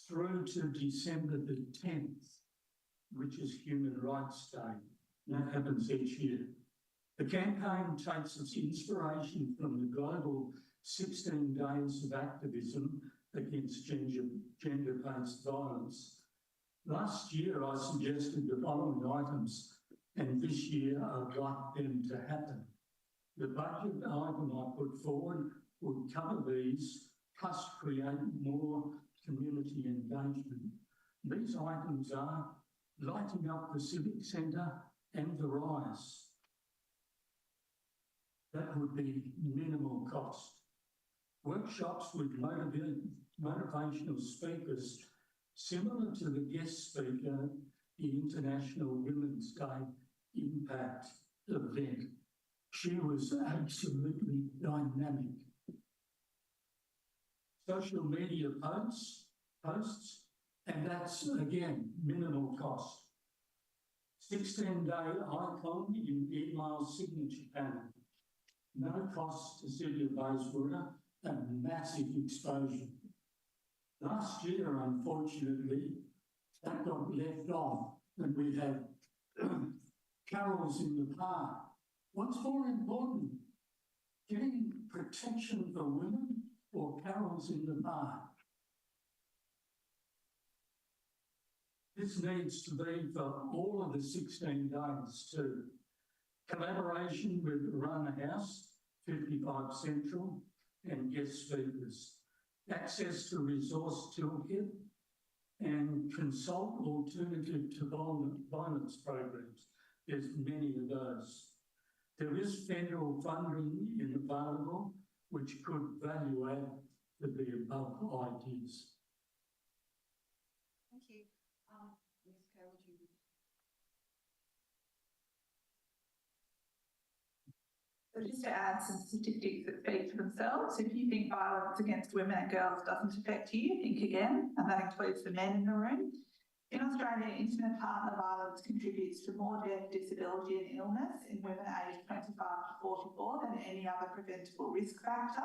through to December the 10th, which is Human Rights Day. That happens each year. The campaign takes its inspiration from the global 16 Days of Activism against gender-based violence. Last year, I suggested the following items, and this year I'd like them to happen. The budget item I put forward would cover these, plus create more community engagement. These items are lighting up the Civic Centre and the Rise. That would be minimal cost. Workshops with motivational speakers, similar to the guest speaker, the International Women's Day Impact event. She was absolutely dynamic. Social media posts, and that's again minimal cost. 16-day icon in email signature panel. No cost to City of Bayswater and massive exposure. Last year, unfortunately, that got left off and we had carols in the park. What's more important, getting protection for women or carols in the park? This needs to be for all of the 16 days too. Collaboration with Run House, 55 Central, and guest speakers. Access to resource toolkit and consult alternative to violence programs. There's many of those. There is federal funding available, which could value add to the above ideas. Thank you. Ms. Carroll, do you? So just to add some statistics that speak for themselves, if you think violence against women and girls doesn't affect you, think again, and that includes the men in the room. In Australia, intimate partner violence contributes to more death, disability and illness in women aged 25 to 44 than any other preventable risk factor.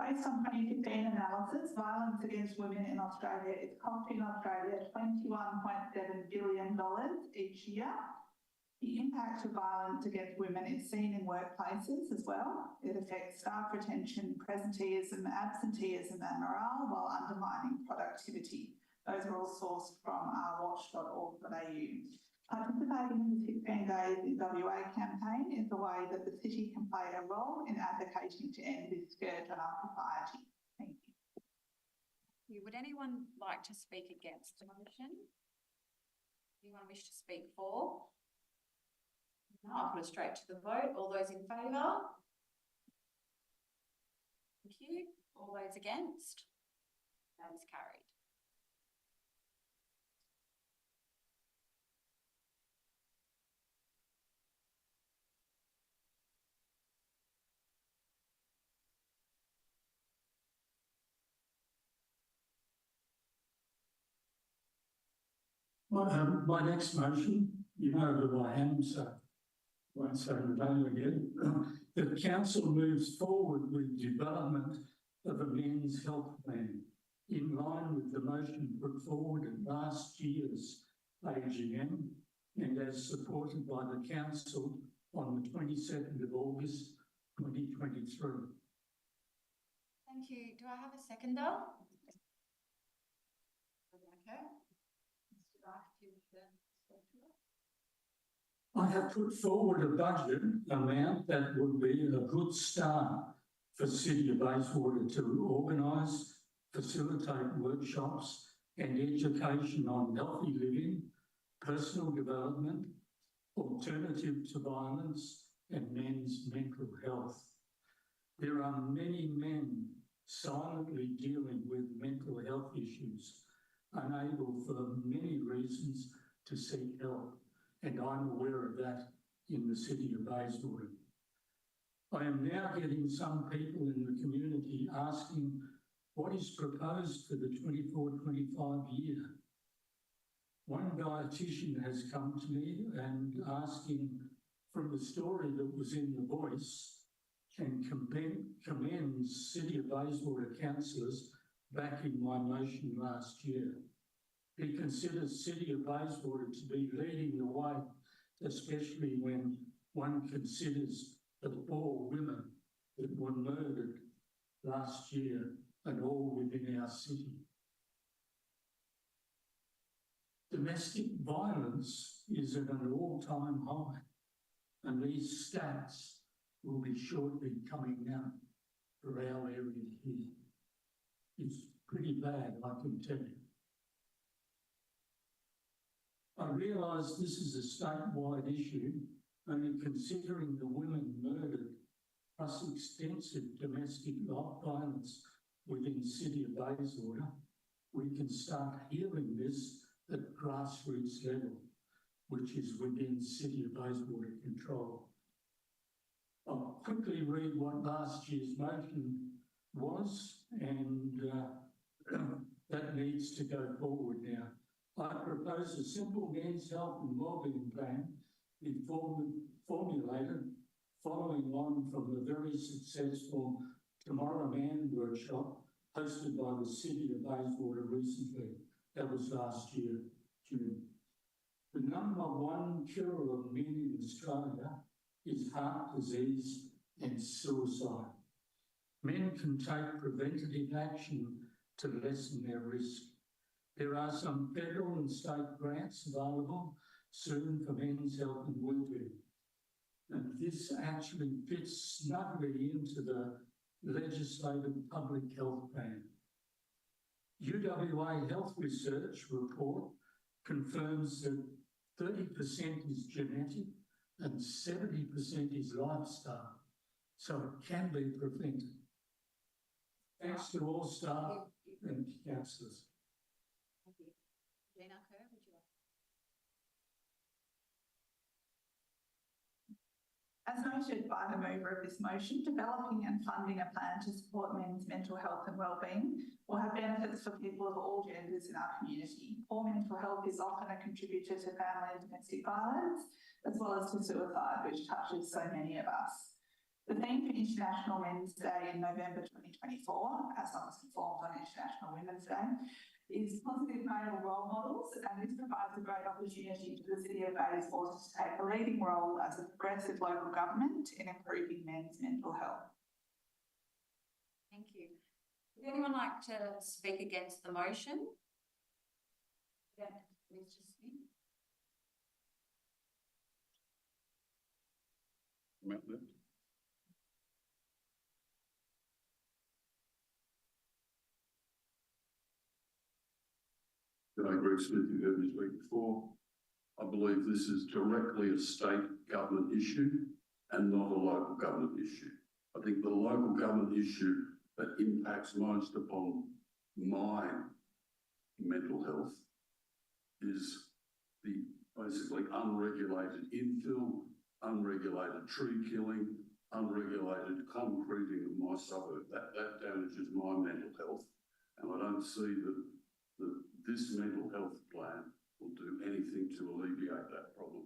Based on 2015 analysis, violence against women in Australia is costing Australia $21.7 billion each year. The impact of violence against women is seen in workplaces as well. It affects staff retention, presenteeism, absenteeism and morale while undermining productivity. Those are all sourced from watch.org.au. Participating in the 16 Days in WA campaign is a way that the city can play a role in advocating to end this scourge on our society. Thank you. Would anyone like to speak against the motion? Anyone wish to speak for? No, I'll put it straight to the vote. All those in favour? Thank you. All those against? That is carried. My next motion, you know who I am, so I won't say the name again. The council moves forward with development of a men's health plan in line with the motion put forward at last year's AGM and as supported by the council on the 22nd of August 2023. Thank you. Do I have a seconder? Okay. I have put forward a budget amount that would be a good start for City of Bayswater to organise, facilitate workshops and education on healthy living, personal development, alternative to violence and men's mental health. There are many men silently dealing with mental health issues, unable for many reasons to seek help, and I'm aware of that in the City of Bayswater. I am now getting some people in the community asking what is proposed for the 24-25 year. One dietitian has come to me and asking from the story that was in The Voice and commends City of Bayswater councillors backing my motion last year. He considers City of Bayswater to be leading the way, especially when one considers the 4 women that were murdered last year and all within our city. Domestic violence is at an all-time high, and these stats will be shortly coming out for our area here. It's pretty bad, I can tell you. I realise this is a statewide issue, only considering the women murdered, plus extensive domestic violence within City of Bayswater, we can start healing this at grassroots level, which is within City of Bayswater control. I'll quickly read what last year's motion was, and that needs to go forward now. I propose a simple men's health and wellbeing plan be formulated following on from the very successful Tomorrow Man workshop hosted by the City of Bayswater recently. That was last year, June. The number one killer of men in Australia is heart disease and suicide. Men can take preventative action to lessen their risk. There are some federal and state grants available soon for men's health and wellbeing. And this actually fits snugly into the legislative public health plan. UWA Health Research report confirms that 30% is genetic and 70% is lifestyle, so it can be prevented. Thanks to all staff and councillors. Thank you. Gina Kerr, would you like? As noted by the mover of this motion, developing and funding a plan to support men's mental health and wellbeing will have benefits for people of all genders in our community. Poor mental health is often a contributor to family and domestic violence, as well as to suicide, which touches so many of us. The theme for International Men's Day in November 2024, as I was informed on International Women's Day, is positive male role models, and this provides a great opportunity for the City of Bayswater to take a leading role as a progressive local government in improving men's mental health. Thank you. Would anyone like to speak against the motion? Yeah, Mr. Smith. G'day, Greg Smith, you've heard me speak before. I believe this is directly a state government issue and not a local government issue. I think the local government issue that impacts most upon my mental health is the basically unregulated infill, unregulated tree killing, unregulated concreting of my suburb. That damages my mental health, and I don't see that this mental health plan will do anything to alleviate that problem.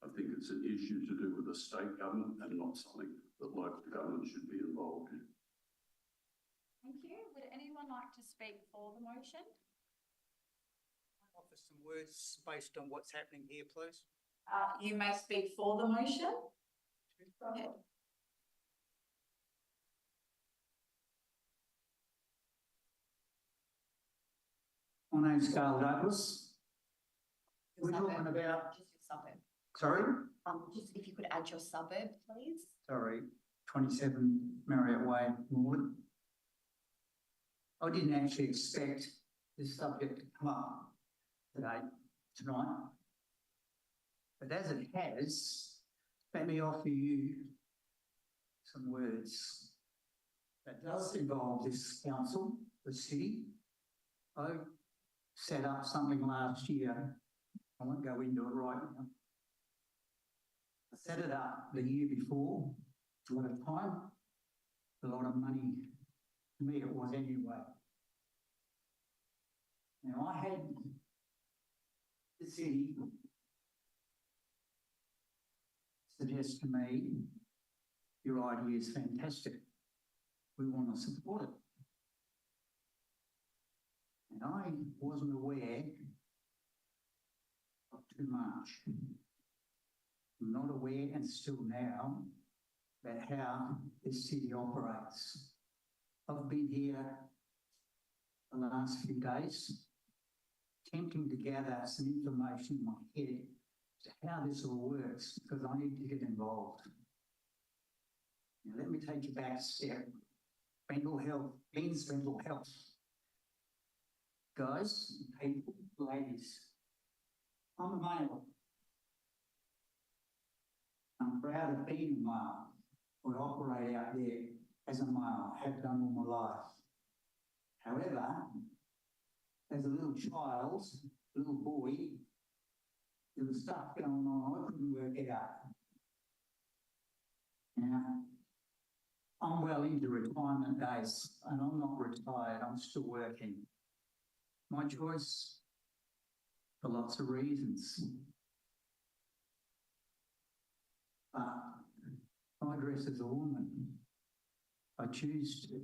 I think it's an issue to do with the state government and not something that local government should be involved in. Thank you. Would anyone like to speak for the motion? Offer some words based on what's happening here, please. You may speak for the motion. Go ahead. My name's Carl Douglas. We're talking about... Just your suburb. Sorry? Just if you could add your suburb, please. Sorry, 27 Marriott Way, Norwood. I didn't actually expect this subject to come up tonight. But as it has, let me offer you some words that does involve this council, the city. I set up something last year. I won't go into it right now. I set it up the year before. A lot of time, a lot of money. To me, it was anyway. Now, I had the city suggest to me, your idea is fantastic. We want to support it. And I wasn't aware of too much. I'm not aware, and still now, about how this city operates. I've been here the last few days, attempting to gather some information in my head to how this all works, because I need to get involved. Now, let me take you back a step. Mental health, men's mental health. Guys, people, ladies, I'm a male. I'm proud of being a male. I operate out there as a male, have done all my life. However, as a little child, little boy, there was stuff going on I couldn't work it out. Now, I'm well into retirement days, and I'm not retired, I'm still working. My choice, for lots of reasons. I dress as a woman. I choose to.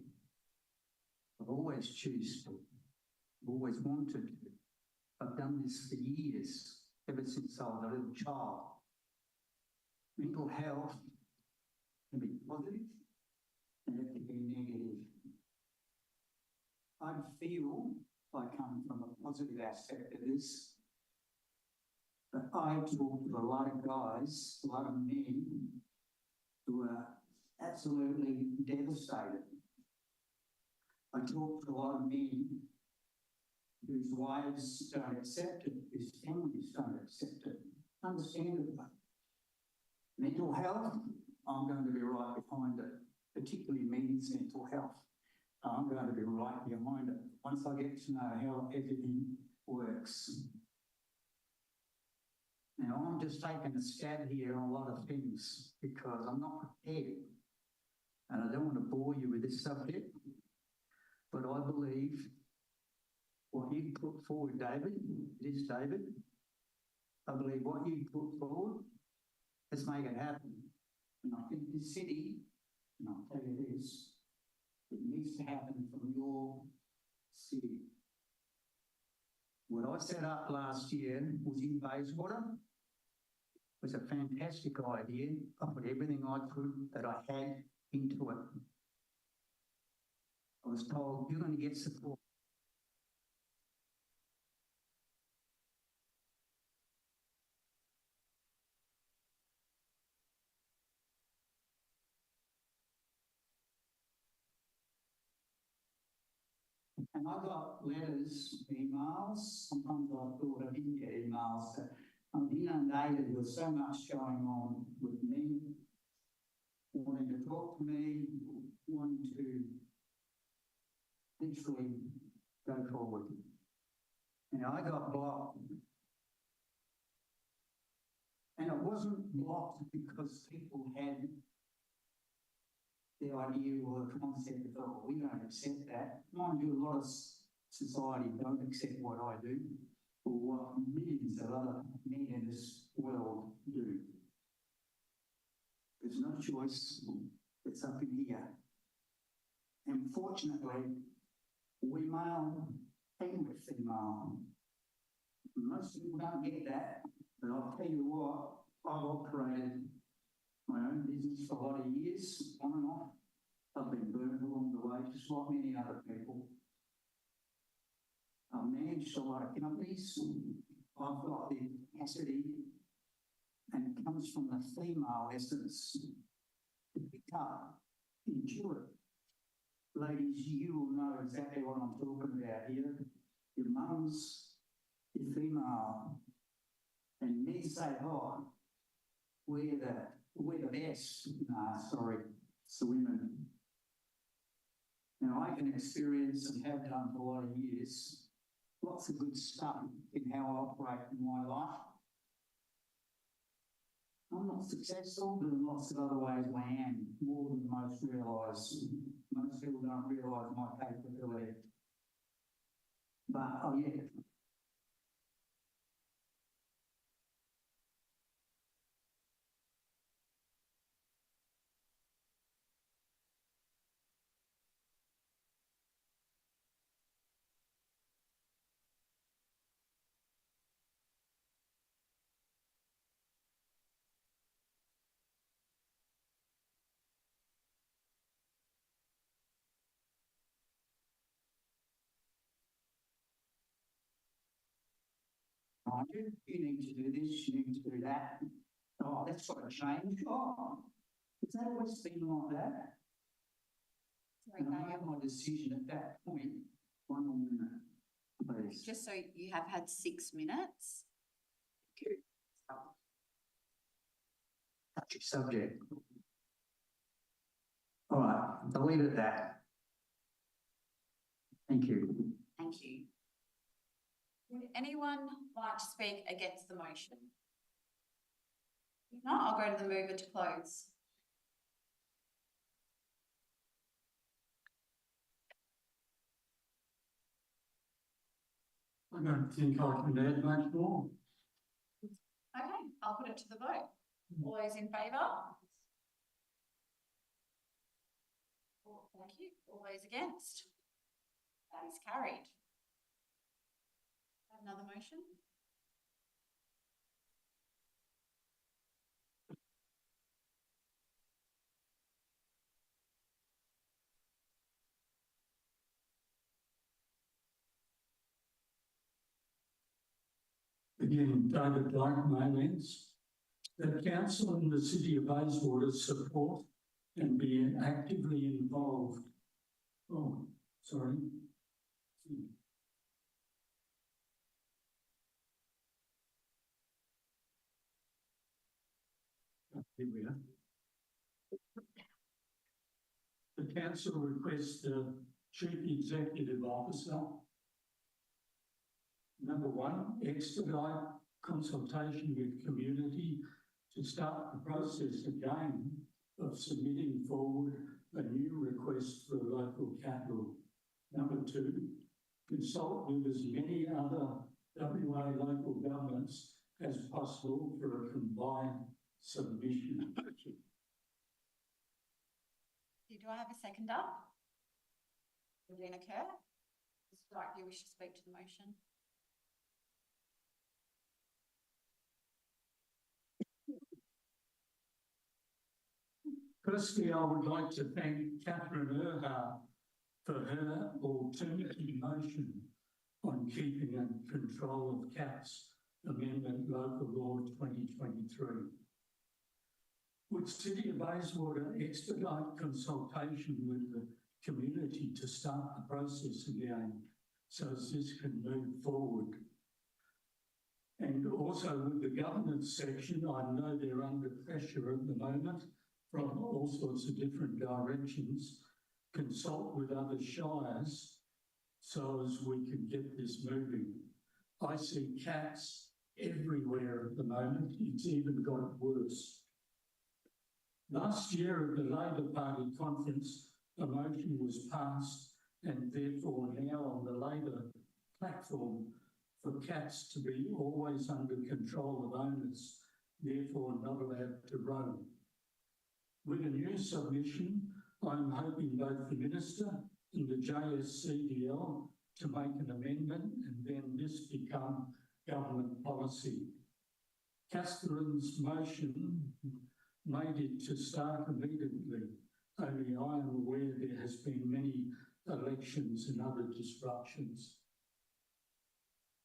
I've always choose to. I've always wanted to. I've done this for years, ever since I was a little child. Mental health can be positive and it can be negative. I feel, I come from a positive aspect of this, but I talk to a lot of guys, a lot of men who are absolutely devastated. I talk to a lot of men whose wives don't accept it, whose families don't accept it, understandably. Mental health, I'm going to be right behind it, particularly men's mental health. I'm going to be right behind it once I get to know how everything works. Now, I'm just taking a stab here on a lot of things because I'm not prepared. And I don't want to bore you with this subject, but I believe what you put forward, David, it is David. I believe what you put forward, let's make it happen. And I think this city, and I'll tell you this, it needs to happen from your city. What I set up last year was in Bayswater. It was a fantastic idea. I put everything I could that I had into it. I was told, you're going to get support. And I got letters, emails. Sometimes I thought I didn't get emails. But I'm inundated with so much going on with me, wanting to talk to me, wanting to literally go forward. And I got blocked. And it wasn't blocked because people had the idea or the concept of, oh, we don't accept that. Mind you, a lot of society don't accept what I do or what millions of other men in this world do. There's no choice. It's up in here. And fortunately, we male and with female. Most people don't get that, but I'll tell you what, I've operated my own business for a lot of years, on and off. I've been burned along the way, just like many other people. I've managed a lot of companies. I've got the capacity, and it comes from the female essence to pick up, endure it. Ladies, you will know exactly what I'm talking about here. Your mums, your female, and men say, oh, we're the best. Nah, sorry, it's the women. Now, I can experience and have done for a lot of years lots of good stuff in how I operate in my life. I'm not successful, but in lots of other ways I am, more than most realise. Most people don't realise my capability. But, oh yeah. You need to do this, you need to do that. Oh, that's got to change. Oh, has that always been like that? And I made my decision at that point. One more minute, please. Just so you have had 6 minutes. Touchy subject. All right, I'll leave it at that. Thank you. Thank you. Would anyone like to speak against the motion? If not, I'll go to the mover to close. I don't think I can add much more. Okay, I'll put it to the vote. All those in favour? Thank you. All those against? That is carried. Another motion? Again, David Blank, Maylands. That council and the city of Bayswater support and be actively involved. Oh, sorry. Here we are. The council requests the Chief Executive Officer, number one, expedite consultation with community to start the process again of submitting forward a new request for local capital. Number two, consult with as many other WA local governments as possible for a combined submission. Do I have a seconder? Regina Kerr. Mr. Dyke, do you wish to speak to the motion? Firstly, I would like to thank Catherine Erhard for her alternative motion on keeping in control of CATS Amendment Local Law 2023. Would City of Bayswater expedite consultation with the community to start the process again so as this can move forward? And also with the governance section, I know they're under pressure at the moment from all sorts of different directions. Consult with other shires so as we can get this moving. I see cats everywhere at the moment. It's even got worse. Last year at the Labor Party conference, a motion was passed and therefore now on the Labor platform for cats to be always under control of owners, therefore not allowed to roam. With a new submission, I'm hoping both the Minister and the JSCDL to make an amendment and then this become government policy. Catherine's motion made it to start immediately, only I am aware there has been many elections and other disruptions.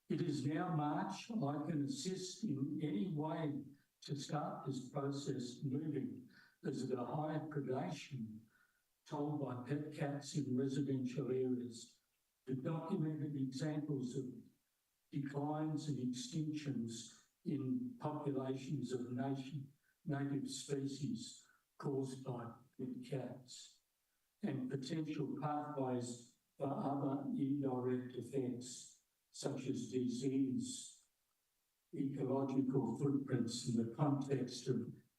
It is now March. I can assist in any way to start this process moving as the high predation told by pet cats in residential areas, the documented examples of declines and extinctions in populations of native species caused by pet cats, and potential pathways for other indirect effects such as disease, ecological footprints in the context of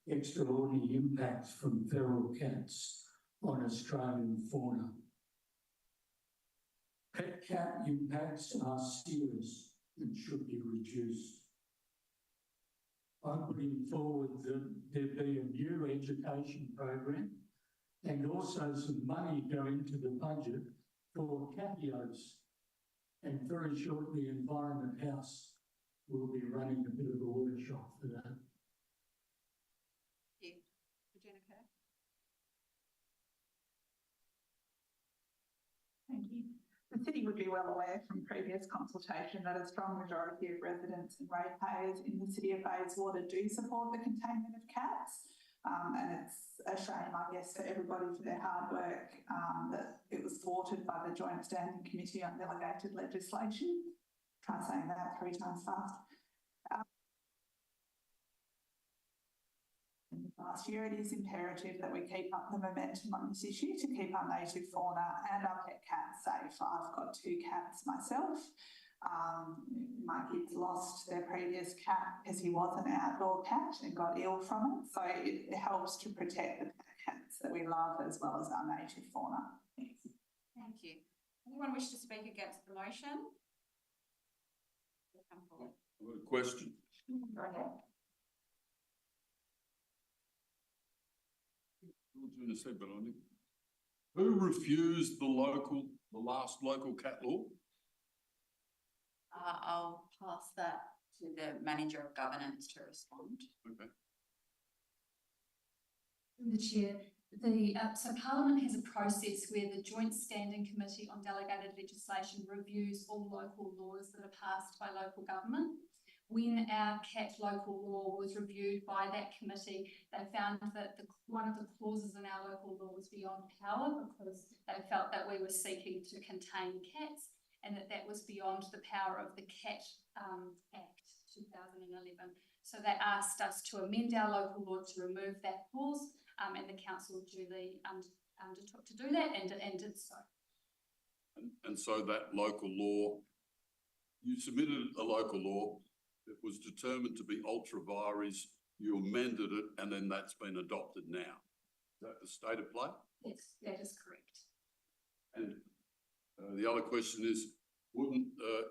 extraordinary impacts from feral cats on Australian fauna. Pet cat impacts are serious and should be reduced. I'm putting forward that there be a new education program and also some money go into the budget for catios. And very shortly, Environment House will be running a bit of a workshop for that. Thank you. Regina Kerr. Thank you. The city would be well aware from previous consultation that a strong majority of residents and ratepayers in the city of Bayswater do support the containment of cats. And it's a shame, I guess, for everybody for their hard work that it was thwarted by the Joint Standing Committee on Delegated Legislation. Try saying that 3 times fast. Last year, it is imperative that we keep up the momentum on this issue to keep our native fauna and our pet cats safe. I've got 2 cats myself. My kids lost their previous cat because he was an outdoor cat and got ill from it. So it helps to protect the pet cats that we love as well as our native fauna. Thanks. Thank you. Anyone wish to speak against the motion? Come forward. I've got a question. Go ahead. Who refused the local the last local cat law? I'll pass that to the Manager of Governance to respond. Okay. The Chair, so Parliament has a process where the Joint Standing Committee on Delegated Legislation reviews all local laws that are passed by local government. When our CAT local law was reviewed by that committee, they found that one of the clauses in our local law was beyond power because they felt that we were seeking to contain cats and that was beyond the power of the CAT Act 2011. So they asked us to amend our local law to remove that clause, and the council duly undertook to do that and did so. And so that local law, you submitted a local law that was determined to be ultra vires, you amended it, and then that's been adopted now. Is that the state of play? Yes, that is correct. And the other question is,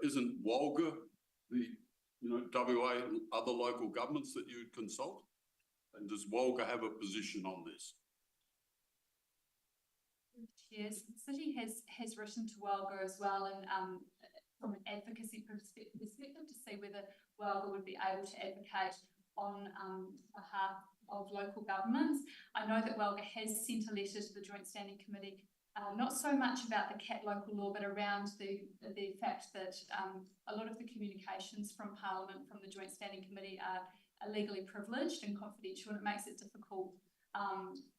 isn't Walga the, WA other local governments that you'd consult? And does Walga have a position on this? Yes, the city has written to Walga as well, and from an advocacy perspective to see whether Walga would be able to advocate on behalf of local governments. I know that Walga has sent a letter to the Joint Standing Committee, not so much about the CAT local law, but around the fact that a lot of the communications from Parliament, from the Joint Standing Committee, are legally privileged and confidential, and it makes it difficult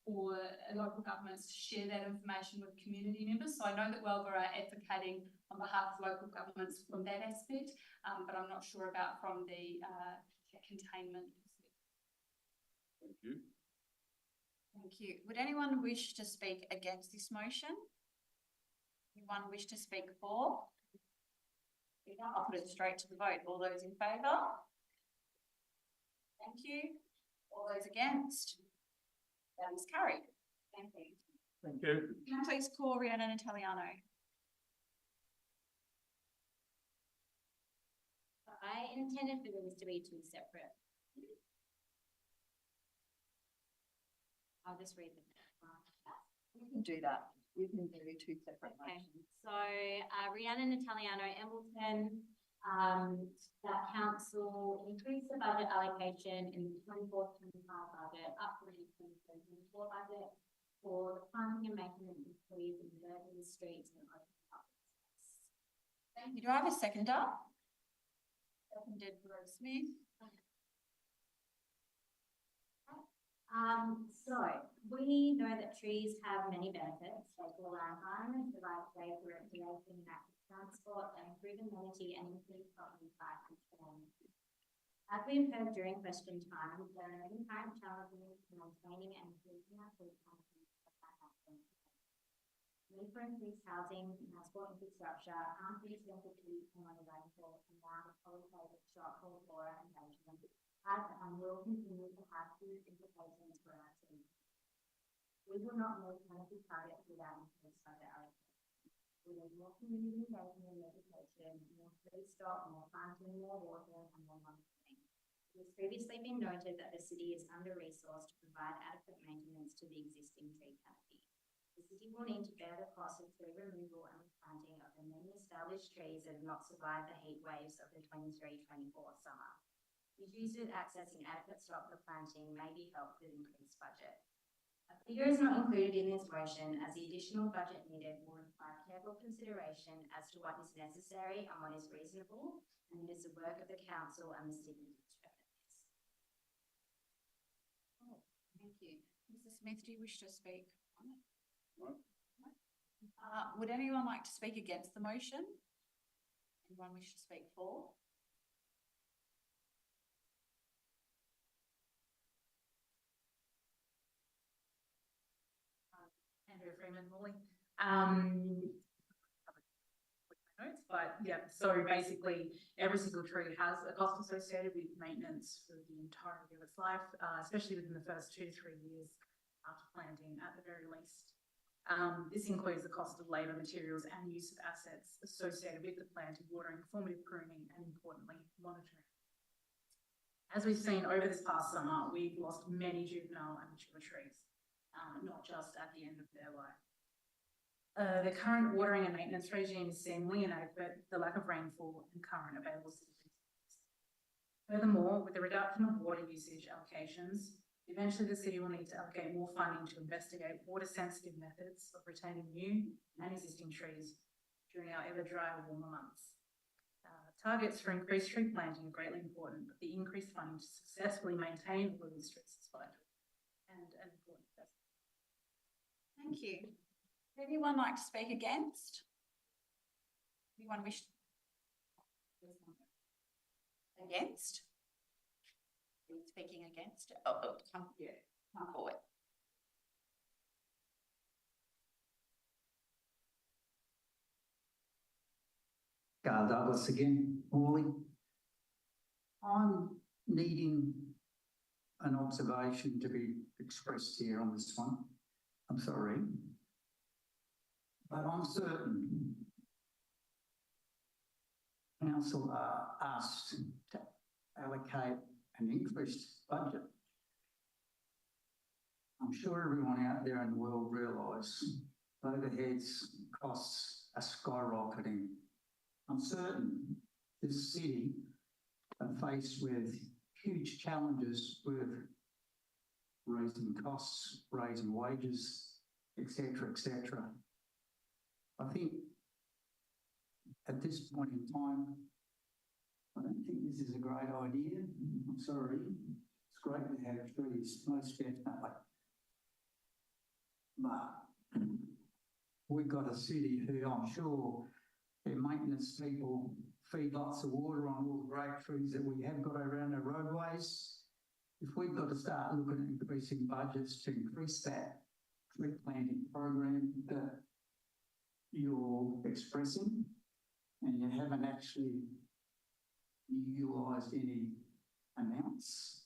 for local governments to share that information with community members. So I know that Walga are advocating on behalf of local governments from that aspect, but I'm not sure about from the containment perspective. Thank you. Thank you. Would anyone wish to speak against this motion? Anyone wish to speak for? If not, I'll put it straight to the vote. All those in favour? Thank you. All those against? That is carried. Thank you. Thank you. Can I please call Rhiannon Italiano? I intended for these to be two separate. I'll just read them. You can do that. You can do two separate motions. So Rhiannon Italiano, Embleton, that council increased the budget allocation in the 24-25 budget up to the 23-24 budget for the planting and maintenance of trees in urban streets and open public space. Thank you. Do I have a seconder? Seconded Rose Smith. So we know that trees have many benefits. They cool our environment, provide safe recreation and active transport, and improve amenity and increase property type and form. As we've heard during question time, there are many current challenges to maintaining and improving our tree canopy. Need for increased housing, transport infrastructure, increased density and residential, and now the polyphasic short haul flora and management has and will continue to have huge implications for our team. We will not meet canopy targets without increased budget allocation. We need more community engagement and education, more tree stock, more planting, more water, and more monitoring. It has previously been noted that the city is under-resourced to provide adequate maintenance to the existing tree canopy. The city will need to bear the cost of tree removal and replanting of the many established trees that have not survived the heat waves of the 23-24 summer. Issues with accessing adequate stock for planting may be helped with increased budget. A figure is not included in this motion as the additional budget needed will require careful consideration as to what is necessary and what is reasonable, and it is the work of the council and the city to determine this. Oh, thank you. Mr. Smith, do you wish to speak on it? No. Would anyone like to speak against the motion? Anyone wish to speak for? Andrea Freeman Morley. Notes, but yeah, so basically every single tree has a cost associated with maintenance for the entirety of its life, especially within the first 2 to 3 years after planting at the very least. This includes the cost of labour, materials and use of assets associated with the planting, watering, formative pruning and importantly monitoring. As we've seen over this past summer, we've lost many juvenile and mature trees, not just at the end of their life. The current watering and maintenance regime is seemingly inadequate, the lack of rainfall and current available resources. Furthermore, with the reduction of water usage allocations, eventually the city will need to allocate more funding to investigate water-sensitive methods of retaining new and existing trees during our ever drier, warmer months. Targets for increased tree planting are greatly important, but the increased funding to successfully maintain all of these trees is vital and an important investment. Thank you. Would anyone like to speak against? Anyone wish? Against? Are you speaking against? Come forward. Carl Douglas again, Morley. I'm needing an observation to be expressed here on this one. I'm sorry. But I'm certain council are asked to allocate an increased budget. I'm sure everyone out there in the world realise overheads costs are skyrocketing. I'm certain this city are faced with huge challenges with raising costs, raising wages, etc., etc. I think at this point in time, I don't think this is a great idea. I'm sorry. It's great to have trees, most definitely. But we've got a city who I'm sure their maintenance people feed lots of water on all the great trees that we have got around our roadways. If we've got to start looking at increasing budgets to increase that tree planting program that you're expressing, and you haven't actually utilised any amounts,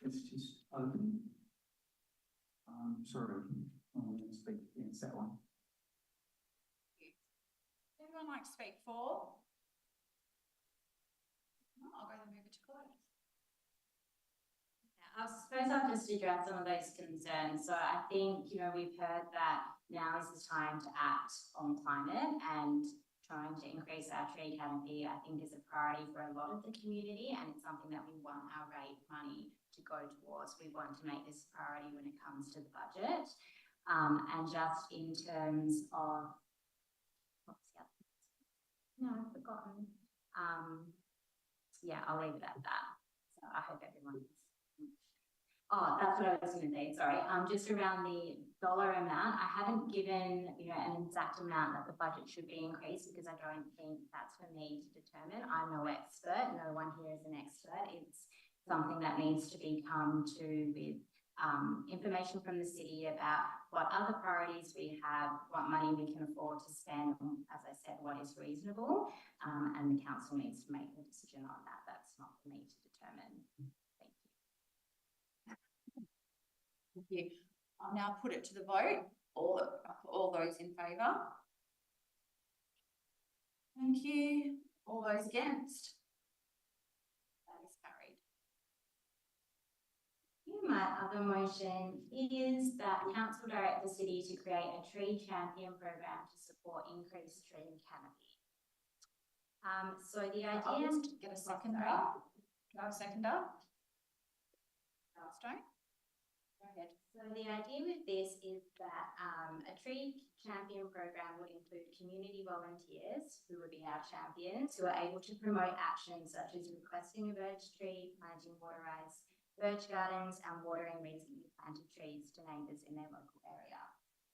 it's just open. Sorry, I'm going to speak against that one. Anyone like to speak for? No, I'll go and move it to close. I suppose I'll just address some of those concerns. So I think, we've heard that now is the time to act on climate, and trying to increase our tree canopy, I think, is a priority for a lot of the community, and it's something that we want our rate money to go towards. We want to make this a priority when it comes to the budget. And just in terms of, what's the other? No, I've forgotten. Yeah, I'll leave it at that. So I hope everyone's. Oh, that's what I was going to say, sorry. Just around the dollar amount, I haven't given, an exact amount that the budget should be increased, because I don't think that's for me to determine. I'm no expert, no one here is an expert. It's something that needs to be come to with information from the city about what other priorities we have, what money we can afford to spend, as I said, what is reasonable, and the council needs to make a decision on that. That's not for me to determine. Thank you. I'll now put it to the vote. All those in favour? Thank you. All those against? That is carried. My other motion is that council direct the city to create a tree champion program to support increased tree canopy. So the idea. I'll just get a seconder. Do I have a seconder? Stone? Go ahead. So the idea with this is that a tree champion program would include community volunteers who would be our champions, who are able to promote actions such as requesting a verge tree, planting water rights, verge gardens, and watering recently planted trees to neighbours in their local area.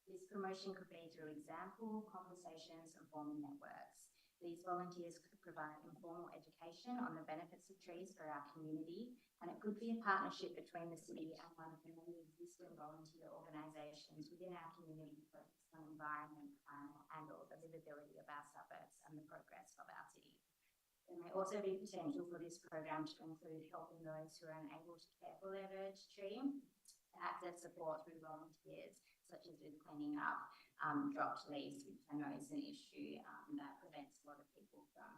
This promotion could be through example, conversations, and forming networks. These volunteers could provide informal education on the benefits of trees for our community, and it could be a partnership between the city and one of the many existing volunteer organisations within our community focused on environment, climate, and or the livability of our suburbs and the progress of our city. There may also be potential for this program to include helping those who are unable to care for their verge tree to access support through volunteers, such as with cleaning up dropped leaves, which I know is an issue that prevents a lot of people from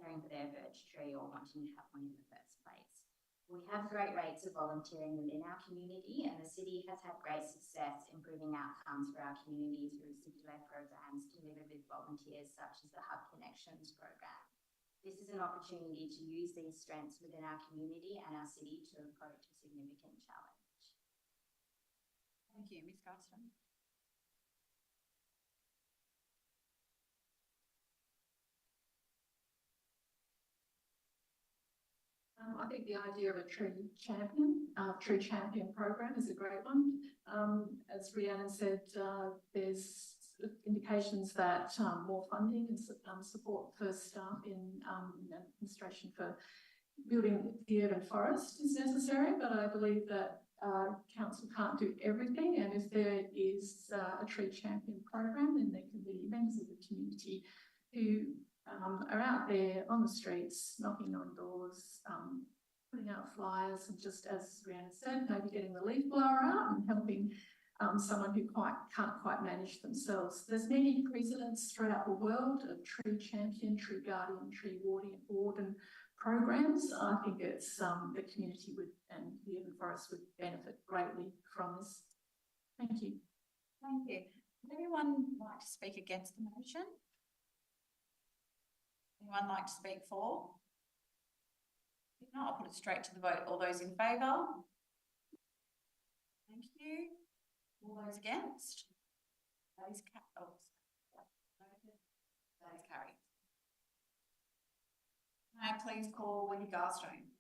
caring for their verge tree or wanting to have one in the first place. We have great rates of volunteering within our community, and the city has had great success improving outcomes for our community through city-led programs delivered with volunteers such as the Hub Connections program. This is an opportunity to use these strengths within our community and our city to approach a significant challenge. Thank you, Ms. Garston. I think the idea of a tree champion program is a great one. As Rhiannon said, there's indications that more funding and support for staff in administration for building the urban forest is necessary, but I believe that council can't do everything, and if there is a tree champion program, then there can be members of the community who are out there on the streets, knocking on doors, putting out flyers, and just as Rhiannon said, maybe getting the leaf blower out and helping someone who can't quite manage themselves. There's many precedents throughout the world of tree champion, tree guardian, tree warden programs. I think it's the community and the urban forest would benefit greatly from this. Thank you. Thank you. Would anyone like to speak against the motion? Anyone like to speak for? If not, I'll put it straight to the vote. All those in favour? Thank you. All those against? That is carried. May I please call Wendy Garstone?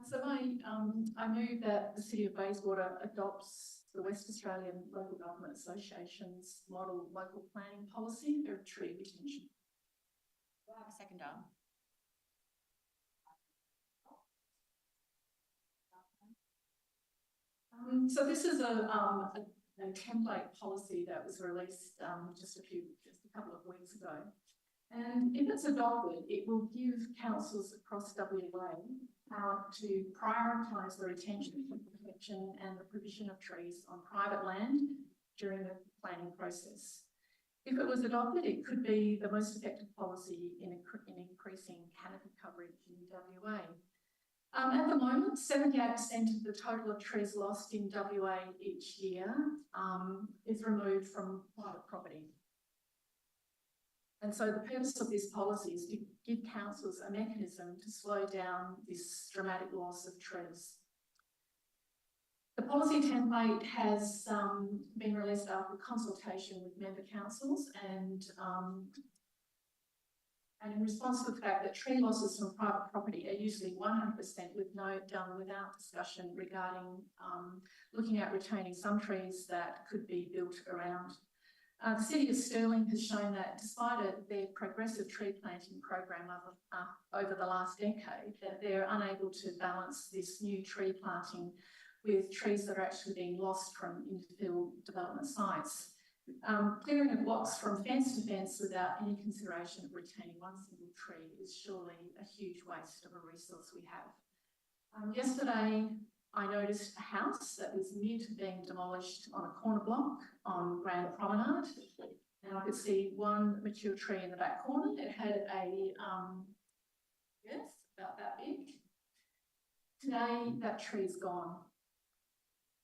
So I move that the City of Bayswater adopts the West Australian Local Government Association's model local planning policy for tree retention. Do I have a seconder? So this is a template policy that was released just a couple of weeks ago. And if it's adopted, it will give councils across WA power to prioritise the retention, protection and the provision of trees on private land during the planning process. If it was adopted, it could be the most effective policy in increasing canopy coverage in WA. At the moment, 78% of the total of trees lost in WA each year is removed from private property. And so the purpose of this policy is to give councils a mechanism to slow down this dramatic loss of trees. The policy template has been released after consultation with member councils and in response to the fact that tree losses from private property are usually 100% done without discussion regarding looking at retaining some trees that could be built around. The City of Stirling has shown that despite their progressive tree planting program over the last decade, that they're unable to balance this new tree planting with trees that are actually being lost from infill development sites. Clearing of blocks from fence to fence without any consideration of retaining one single tree is surely a huge waste of a resource we have. Yesterday, I noticed a house that was near to being demolished on a corner block on Grand Promenade, and I could see one mature tree in the back corner. It had a yes, about that big. Today, that tree is gone.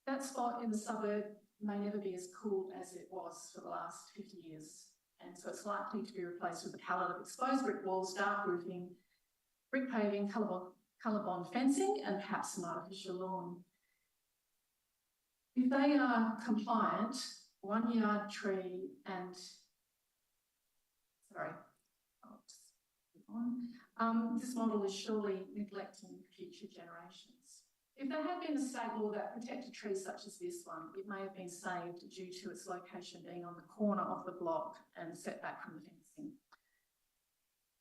That spot in the suburb may never be as cool as it was for the last 50 years, and so it's likely to be replaced with a palette of exposed brick walls, dark roofing, brick paving, colour-bond fencing and perhaps some artificial lawn. If they are compliant, 1 yard tree and, sorry, I'll just move on. This model is surely neglecting future generations. If there had been a state law that protected trees such as this one, it may have been saved due to its location being on the corner of the block and set back from the fencing.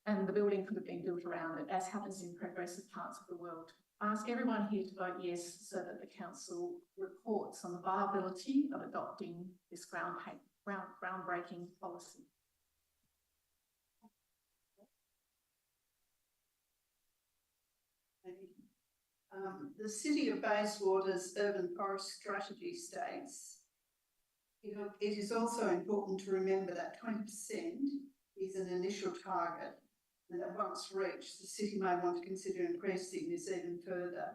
And the building could have been built around it, as happens in progressive parts of the world. I ask everyone here to vote yes so that the council reports on the viability of adopting this groundbreaking policy. The City of Bayswater's urban forest strategy states, it is also important to remember that 20% is an initial target, and that once reached, the city may want to consider increasing this even further,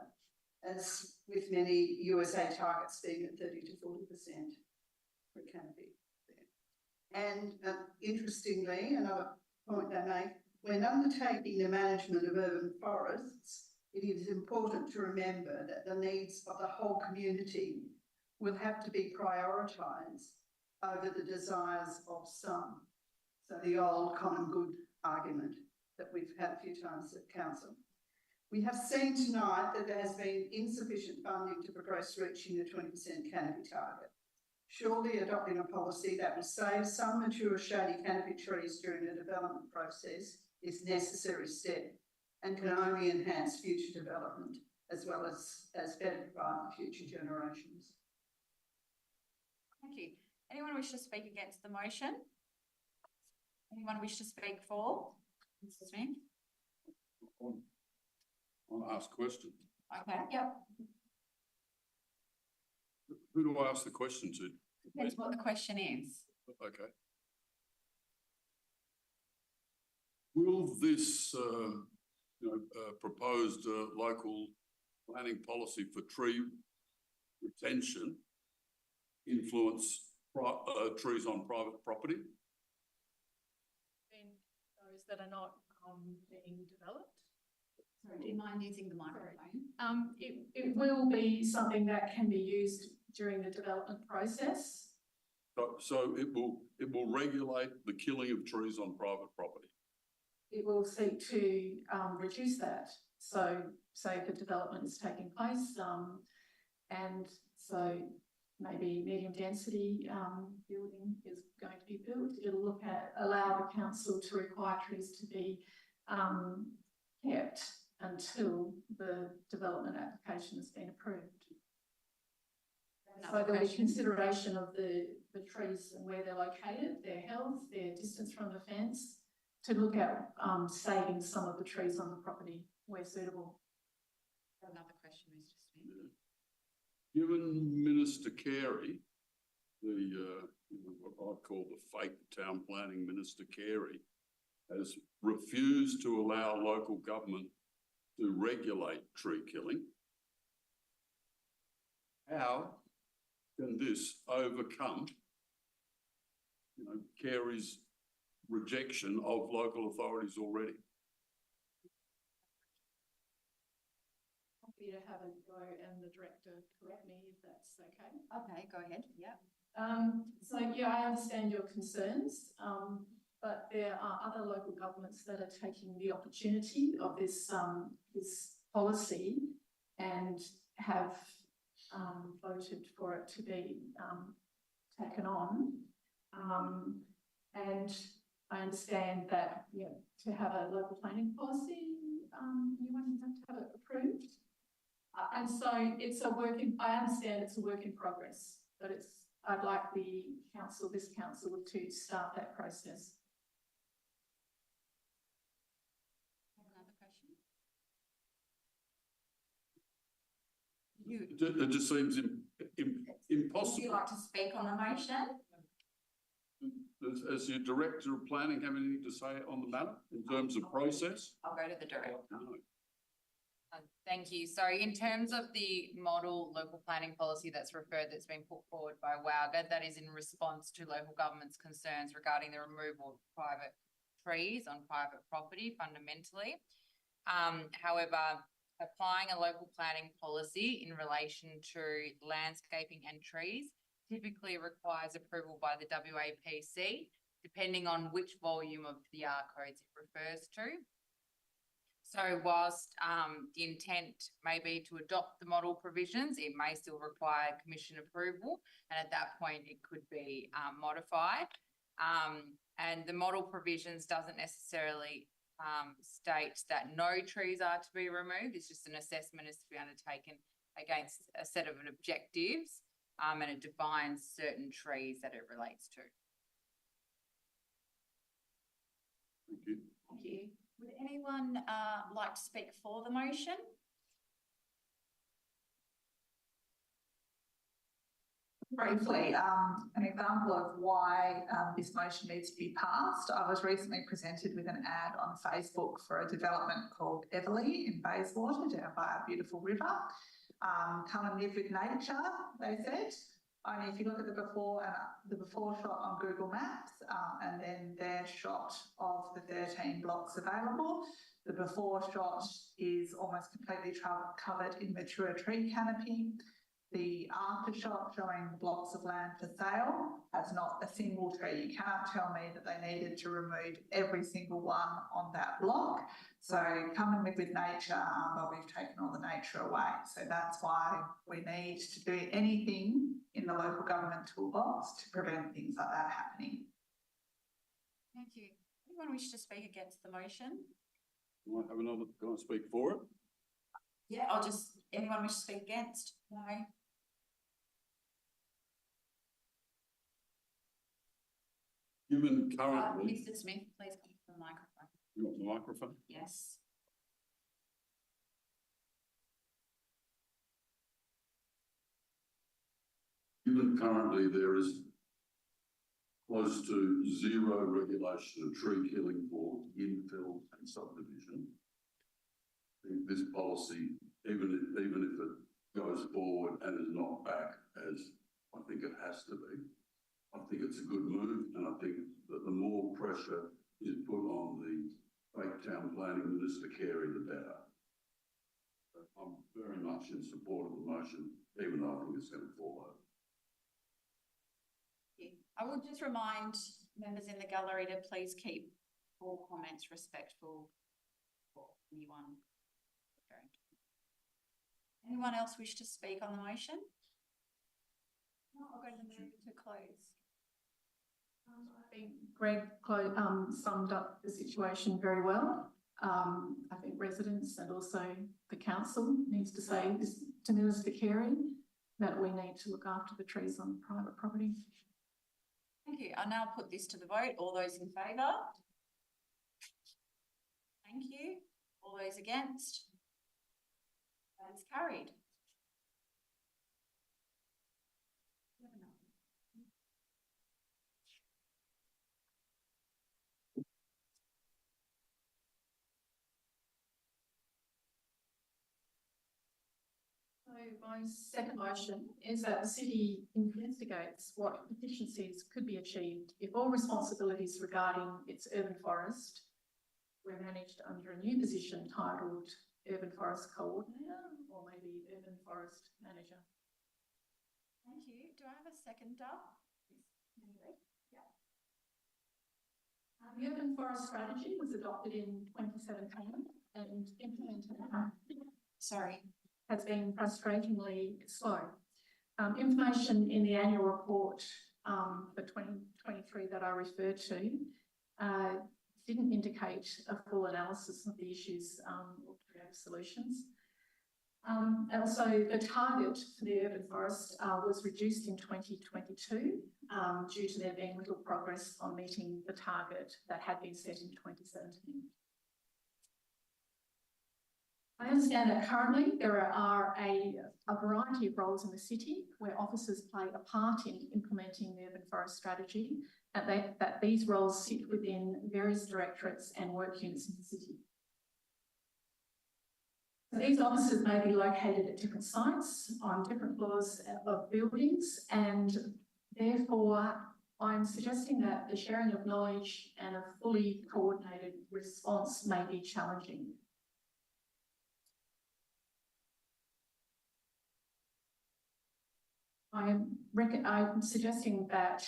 as with many USA targets being at 30 to 40% for canopy. And interestingly, another point they make, when undertaking the management of urban forests, it is important to remember that the needs of the whole community will have to be prioritised over the desires of some. So the old common good argument that we've had a few times at council. We have seen tonight that there has been insufficient funding to progress reaching the 20% canopy target. Surely adopting a policy that will save some mature shady canopy trees during the development process is a necessary step and can only enhance future development as well as better provide for future generations. Thank you. Anyone wish to speak against the motion? Anyone wish to speak for? Mrs. Smith? I want to ask a question. Okay, yep. Who do I ask the question to? Depends what the question is. Okay. Will this, proposed local planning policy for tree retention influence trees on private property? And those that are not being developed. Sorry, do you mind using the microphone? It will be something that can be used during the development process. So it will regulate the killing of trees on private property. It will seek to reduce that. So say the development is taking place, and so maybe medium density building is going to be built. It'll allow the council to require trees to be kept until the development application has been approved. So there'll be consideration of the trees and where they're located, their health, their distance from the fence, to look at saving some of the trees on the property where suitable. Another question, Mr. Smith. Given Minister Carey, what I call the fake town planning Minister Carey, has refused to allow local government to regulate tree killing, how can this overcome, Carey's rejection of local authorities already? Happy to have a go and the director correct me if that's okay. Okay, go ahead. Yeah. So yeah, I understand your concerns, but there are other local governments that are taking the opportunity of this policy and have voted for it to be taken on. And I understand that to have a local planning policy, you wouldn't have to have it approved. And so it's a work in, I understand it's a work in progress, but I'd like this council to start that process. Another question? It just seems impossible. Would you like to speak on the motion? Does your director of planning have anything to say on the matter in terms of process? I'll go to the director. No. Thank you. So in terms of the model local planning policy that's been put forward by WAUGA, that is in response to local government's concerns regarding the removal of private trees on private property fundamentally. However, applying a local planning policy in relation to landscaping and trees typically requires approval by the WAPC, depending on which volume of the R codes it refers to. So whilst the intent may be to adopt the model provisions, it may still require commission approval, and at that point it could be modified. And the model provisions doesn't necessarily state that no trees are to be removed. It's just an assessment is to be undertaken against a set of objectives, and it defines certain trees that it relates to. Thank you. Thank you. Would anyone like to speak for the motion? Briefly, an example of why this motion needs to be passed. I was recently presented with an ad on Facebook for a development called Everleigh in Bayswater, down by a beautiful river. Come and live with nature, they said. Only if you look at the before shot on Google Maps and then their shot of the 13 blocks available, the before shot is almost completely covered in mature tree canopy. The after shot showing the blocks of land for sale has not a single tree. You cannot tell me that they needed to remove every single one on that block. So come and live with nature, but we've taken all the nature away. So that's why we need to do anything in the local government toolbox to prevent things like that happening. Thank you. Anyone wish to speak against the motion? Might have another guy speak for it. Yeah, anyone wish to speak against? No. Given currently, Mr. Smith, please come to the microphone. you want the microphone? Yes. Given currently there is close to zero regulation of tree killing for infill and subdivision, I think this policy, even if it goes forward and is not back as I think it has to be, I think it's a good move, and I think that the more pressure is put on the fake town planning minister Carey, the better. I'm very much in support of the motion, even though I think it's going to fall over. I would just remind members in the gallery to please keep all comments respectful for anyone. Anyone else wish to speak on the motion? No, I'll go to the move to close. I think Greg summed up the situation very well. I think residents and also the council needs to say this to Minister Carey that we need to look after the trees on private property. Thank you. I'll now put this to the vote. All those in favour? Thank you. All those against? That is carried. So my second motion is that the city investigates what efficiencies could be achieved if all responsibilities regarding its urban forest were managed under a new position titled Urban Forest Coordinator or maybe Urban Forest Manager. Thank you. Do I have a seconder? Yeah. The Urban Forest Strategy was adopted in 2017 and implemented. Has been frustratingly slow. Information in the annual report for 2023 that I referred to didn't indicate a full analysis of the issues or creative solutions. And also the target for the urban forest was reduced in 2022 due to there being little progress on meeting the target that had been set in 2017. I understand that currently there are a variety of roles in the city where officers play a part in implementing the urban forest strategy, and that these roles sit within various directorates and work units in the city. So these officers may be located at different sites on different floors of buildings, and therefore I'm suggesting that the sharing of knowledge and a fully coordinated response may be challenging. I'm suggesting that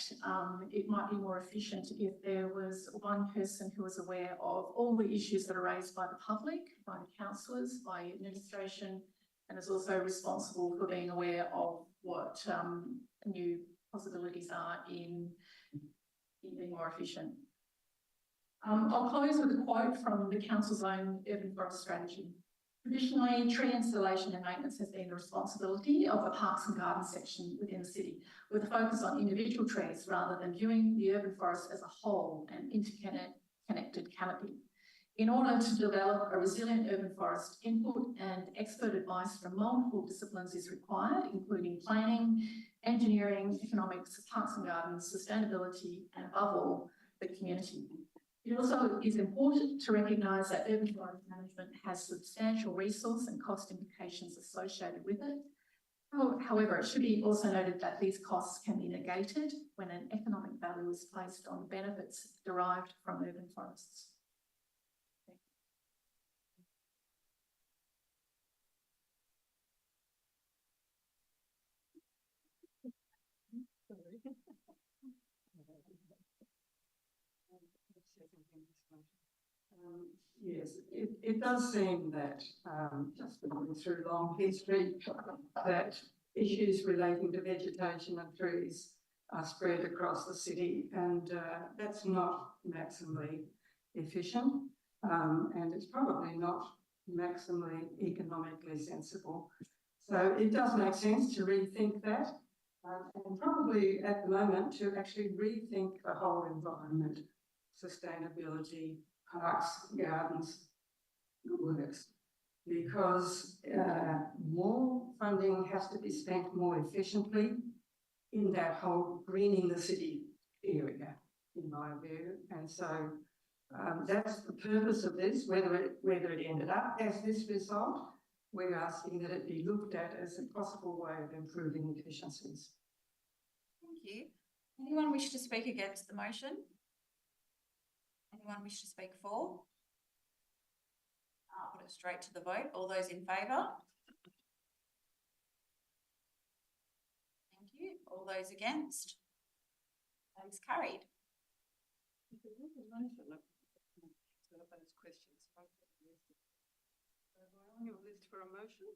it might be more efficient if there was one person who was aware of all the issues that are raised by the public, by the councillors, by administration, and is also responsible for being aware of what new possibilities are in being more efficient. I'll close with a quote from the council's own urban forest strategy. Traditionally, tree installation and maintenance has been the responsibility of the Parks and Gardens section within the city, with a focus on individual trees rather than viewing the urban forest as a whole and interconnected canopy. In order to develop a resilient urban forest, input and expert advice from multiple disciplines is required, including planning, engineering, economics, parks and gardens, sustainability, and above all, the community. It also is important to recognise that urban forest management has substantial resource and cost implications associated with it. However, it should be also noted that these costs can be negated when an economic value is placed on benefits derived from urban forests. Yes, it does seem that, just looking through long history, that issues relating to vegetation and trees are spread across the city, and that's not maximally efficient, and it's probably not maximally economically sensible. So it does make sense to rethink that, and probably at the moment to actually rethink the whole environment, sustainability, parks, gardens, works, because more funding has to be spent more efficiently in that whole greening the city area, in my view. And so that's the purpose of this. Whether it ended up as this result, we're asking that it be looked at as a possible way of improving efficiencies. Thank you. Anyone wish to speak against the motion? Anyone wish to speak for? I'll put it straight to the vote. All those in favour? Thank you. All those against? That is carried. On your list for a motion?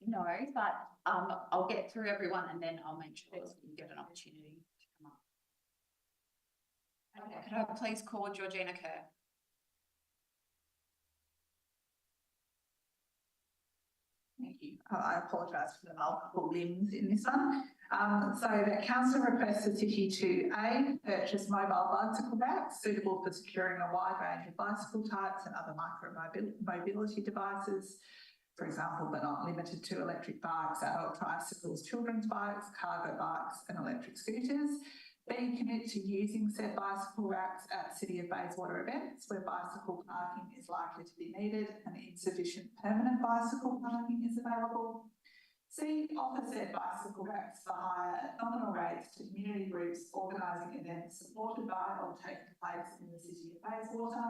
No, but I'll get through everyone and then I'll make sure you get an opportunity to come up. Okay, could I please call Georgina Kerr? Thank you. I apologise for the multiple limbs in this one. So that council requests the city to A, purchase mobile bicycle racks suitable for securing a wide range of bicycle types and other mobility devices, for example, but not limited to electric bikes, adult tricycles, children's bikes, cargo bikes and electric scooters. B, commit to using said bicycle racks at City of Bayswater events where bicycle parking is likely to be needed and insufficient permanent bicycle parking is available. C, offer said bicycle racks for hire at nominal rates to community groups organising events supported by or taking place in the City of Bayswater.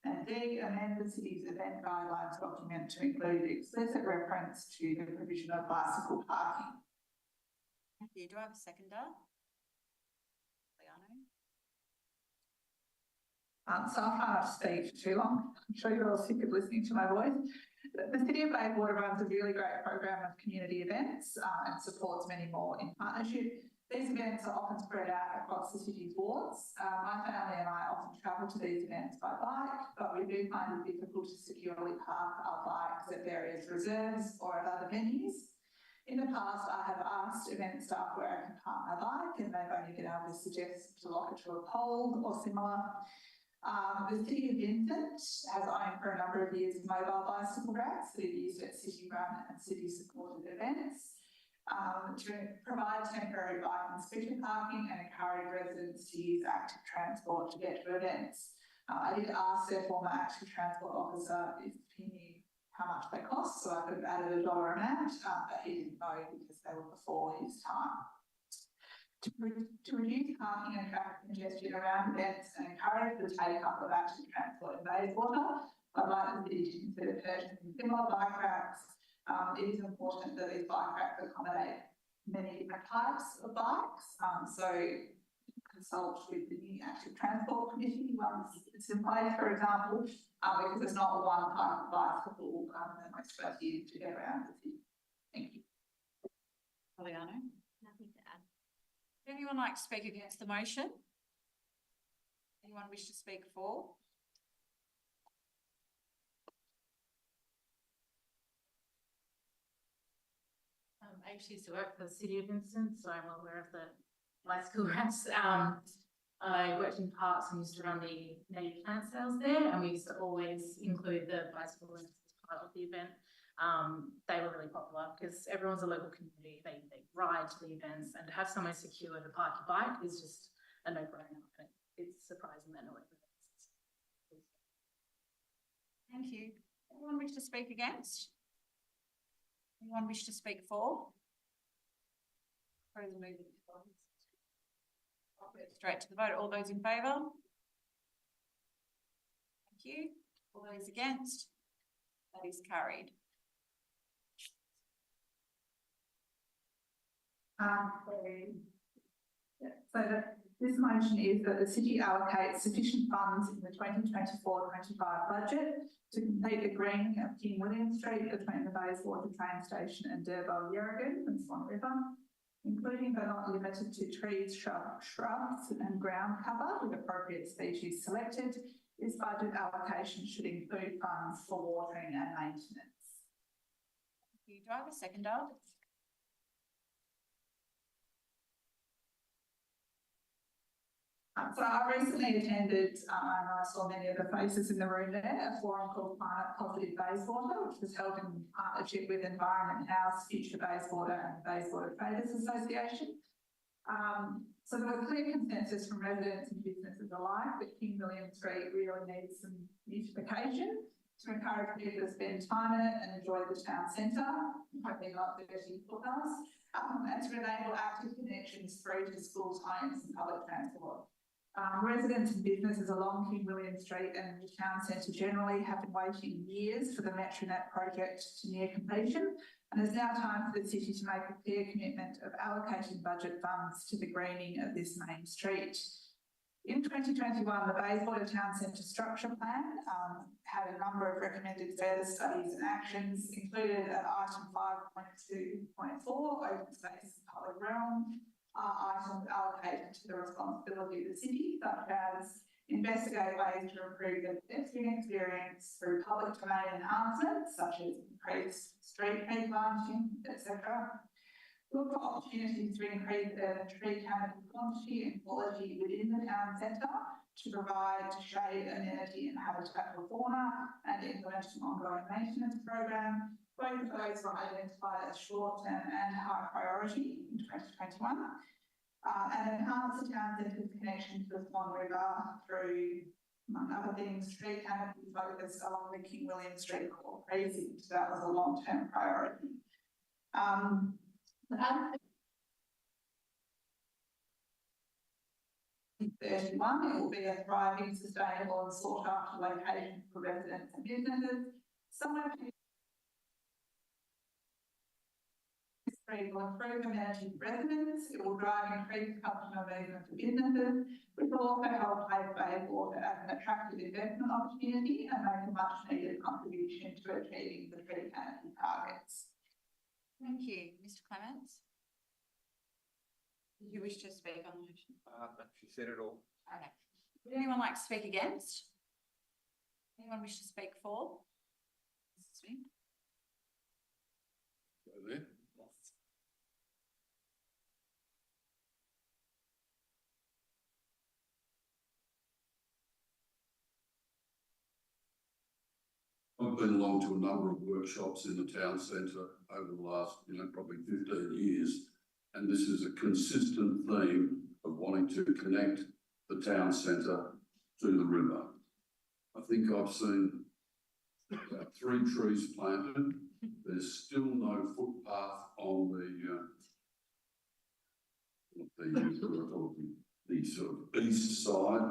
And D, amend the city's event guidelines document to include explicit reference to the provision of bicycle parking. Thank you. Do I have a seconder? So I'll try not to speak for too long. I'm sure you're all sick of listening to my voice. The City of Bayswater runs a really great program of community events and supports many more in partnership. These events are often spread out across the city's wards. My family and I often travel to these events by bike, but we do find it difficult to securely park our bikes at various reserves or at other venues. In the past, I have asked event staff where I can park my bike and they've only been able to suggest to lock it to a pole or similar. The City of Vincent has owned for a number of years mobile bicycle racks that are used at city-run and city-supported events to provide temporary bike and scooter parking and encourage residents to use active transport to get to events. I did ask their former active transport officer if he knew how much they cost, so I could have added a dollar amount, but he didn't know because they were before his time. To reduce parking and traffic congestion around events and encourage the take-up of active transport in Bayswater, I'd like the city to consider purchasing similar bike racks. It is important that these bike racks accommodate many different types of bikes, so consult with the new active transport committee once it's in place, for example, because it's not one type of bicycle that we're supposed to use to get around the city. Thank you. Poliano? Nothing to add. Would anyone like to speak against the motion? Anyone wish to speak for? I actually used to work for the City of Vincent, so I'm aware of the bicycle racks. I worked in parks and used to run the native plant sales there, and we used to always include the bicycle racks as part of the event. they were really popular because everyone's a local community. They ride to the events, and to have somewhere secure to park your bike is just a no-brainer. And it's surprising that no one ever exists. Thank you. Anyone wish to speak against? Anyone wish to speak for? Straight to the vote. All those in favour? Thank you. All those against? That is carried. This motion is that the city allocates sufficient funds in the 2024-25 budget to complete the greening of King William Street between the Bayswater train station and Durbo Yerrigan and Swan River, including but not limited to trees, shrubs and ground cover with appropriate species selected. This budget allocation should include funds for watering and maintenance. Do I have a seconder? So I recently attended, and I saw many of the faces in the room there, a forum called Climate Positive Bayswater, which was held in partnership with Environment House, Future Bayswater and Bayswater Traders Association. So there was clear consensus from residents and businesses alike that King William Street really needs some beautification to encourage people to spend time in it and enjoy the town centre, hopefully not dirty footpaths, and to enable active connections through to schools, homes and public transport. Residents and businesses along King William Street and the town centre generally have been waiting years for the Metronet project to near completion, and it's now time for the city to make a clear commitment of allocating budget funds to the greening of this main street. In 2021, the Bayswater Town Centre Structure Plan had a number of recommended further studies and actions, included at item 5.2.4, open space and public realm, items allocated to the responsibility of the city, such as investigate ways to improve the pedestrian experience through public domain enhancements, such as increased street tree planting, etc. Look for opportunities to increase the tree canopy quantity and quality within the town centre to provide shade, amenity and habitat for fauna, and implement an ongoing maintenance program. Both of those were identified as short-term and high priority in 2021. And enhance the town centre's connection to the Swan River through, among other things, street canopy focus along the King William Street core precinct. That was a long-term priority. 31, it will be a thriving, sustainable and sought-after location for residents and businesses. Somewhere will improve amenity for residents, it will drive increased customer movement for businesses, which will also help place Bayswater as an attractive investment opportunity and make a much needed contribution to achieving the tree canopy targets. Thank you. Mr. Clements? Did you wish to speak on the motion? She said it all. Okay. Would anyone like to speak against? Anyone wish to speak for? Go there. I've been along to a number of workshops in the town centre over the last, probably 15 years, and this is a consistent theme of wanting to connect the town centre to the river. I think I've seen about 3 trees planted. There's still no footpath on the sort of east side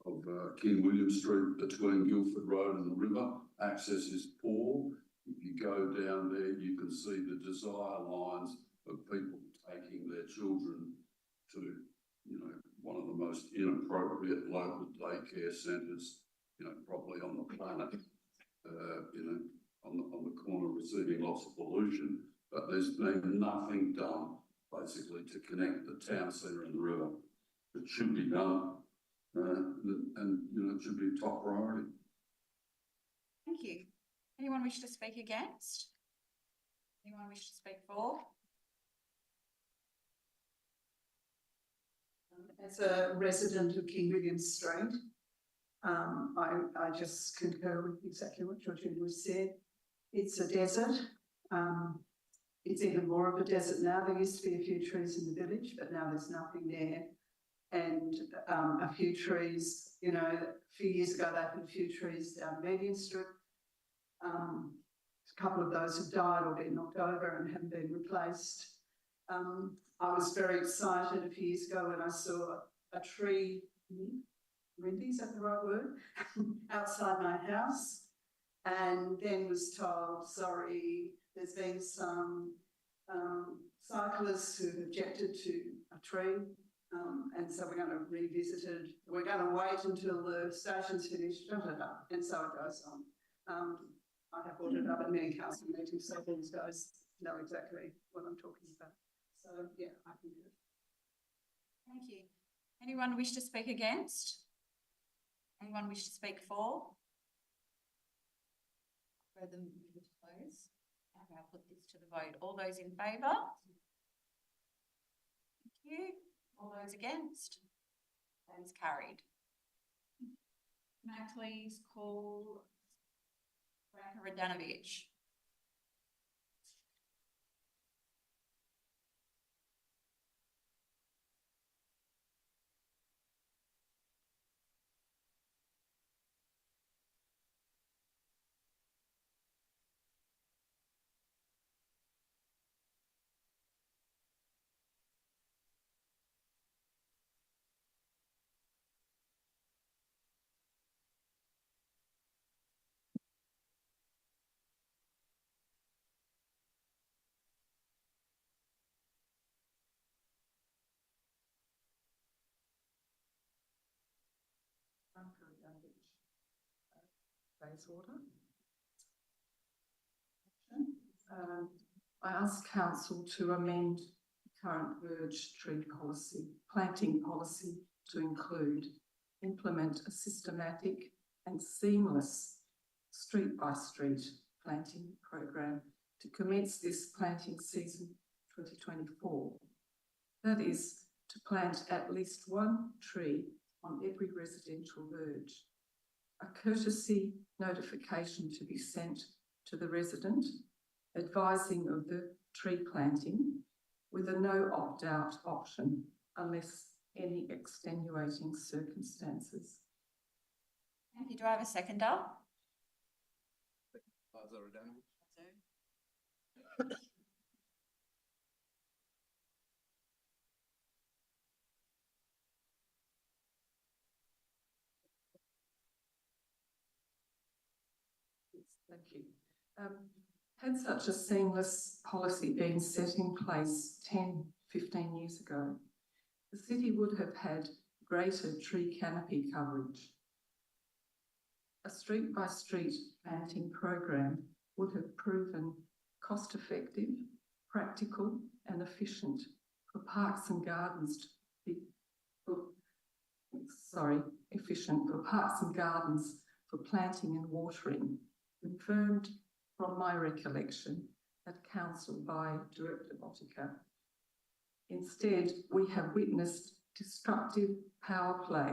of King William Street between Guildford Road and the river. Access is poor. If you go down there, you can see the desire lines of people taking their children to, one of the most inappropriate local daycare centres, probably on the planet, on the corner receiving lots of pollution. But there's been nothing done, basically, to connect the town centre and the river. It should be done, and it should be a top priority. Thank you. Anyone wish to speak against? Anyone wish to speak for? As a resident of King William Street, I just concur with exactly what Georgina said. It's a desert. It's even more of a desert now. There used to be a few trees in the village, but now there's nothing there. And a few trees, you know, a few years ago they put a few trees down Median Street. A couple of those have died or been knocked over and haven't been replaced. I was very excited a few years ago when I saw a tree, Rindy, is that the right word? Outside my house, and then was told, sorry, there's been some cyclists who objected to a tree, and so we're going to revisit it. We're going to wait until the station's finished, and so it goes on. I have brought it up at many council meetings, so these guys know exactly what I'm talking about. So, yeah, I can do it. Thank you. Anyone wish to speak against? Anyone wish to speak for? I'll go to close. Okay, I'll put this to the vote. All those in favour? Thank you. All those against? That is carried. Can I please call Branka Radanovic? Bayswater. I ask council to amend the current verge tree policy, planting policy, to include implement a systematic and seamless street by street planting program to commence this planting season 2024. That is, to plant at least one tree on every residential verge. A courtesy notification to be sent to the resident advising of the tree planting with a no opt-out option unless any extenuating circumstances. Thank you. Do I have a seconder? Thank you. Had such a seamless policy been set in place 10, 15 years ago, the city would have had greater tree canopy coverage. A street by street planting program would have proven cost effective, practical and efficient for parks and gardens for planting and watering, confirmed from my recollection at council by Director Botica. Instead, we have witnessed destructive power play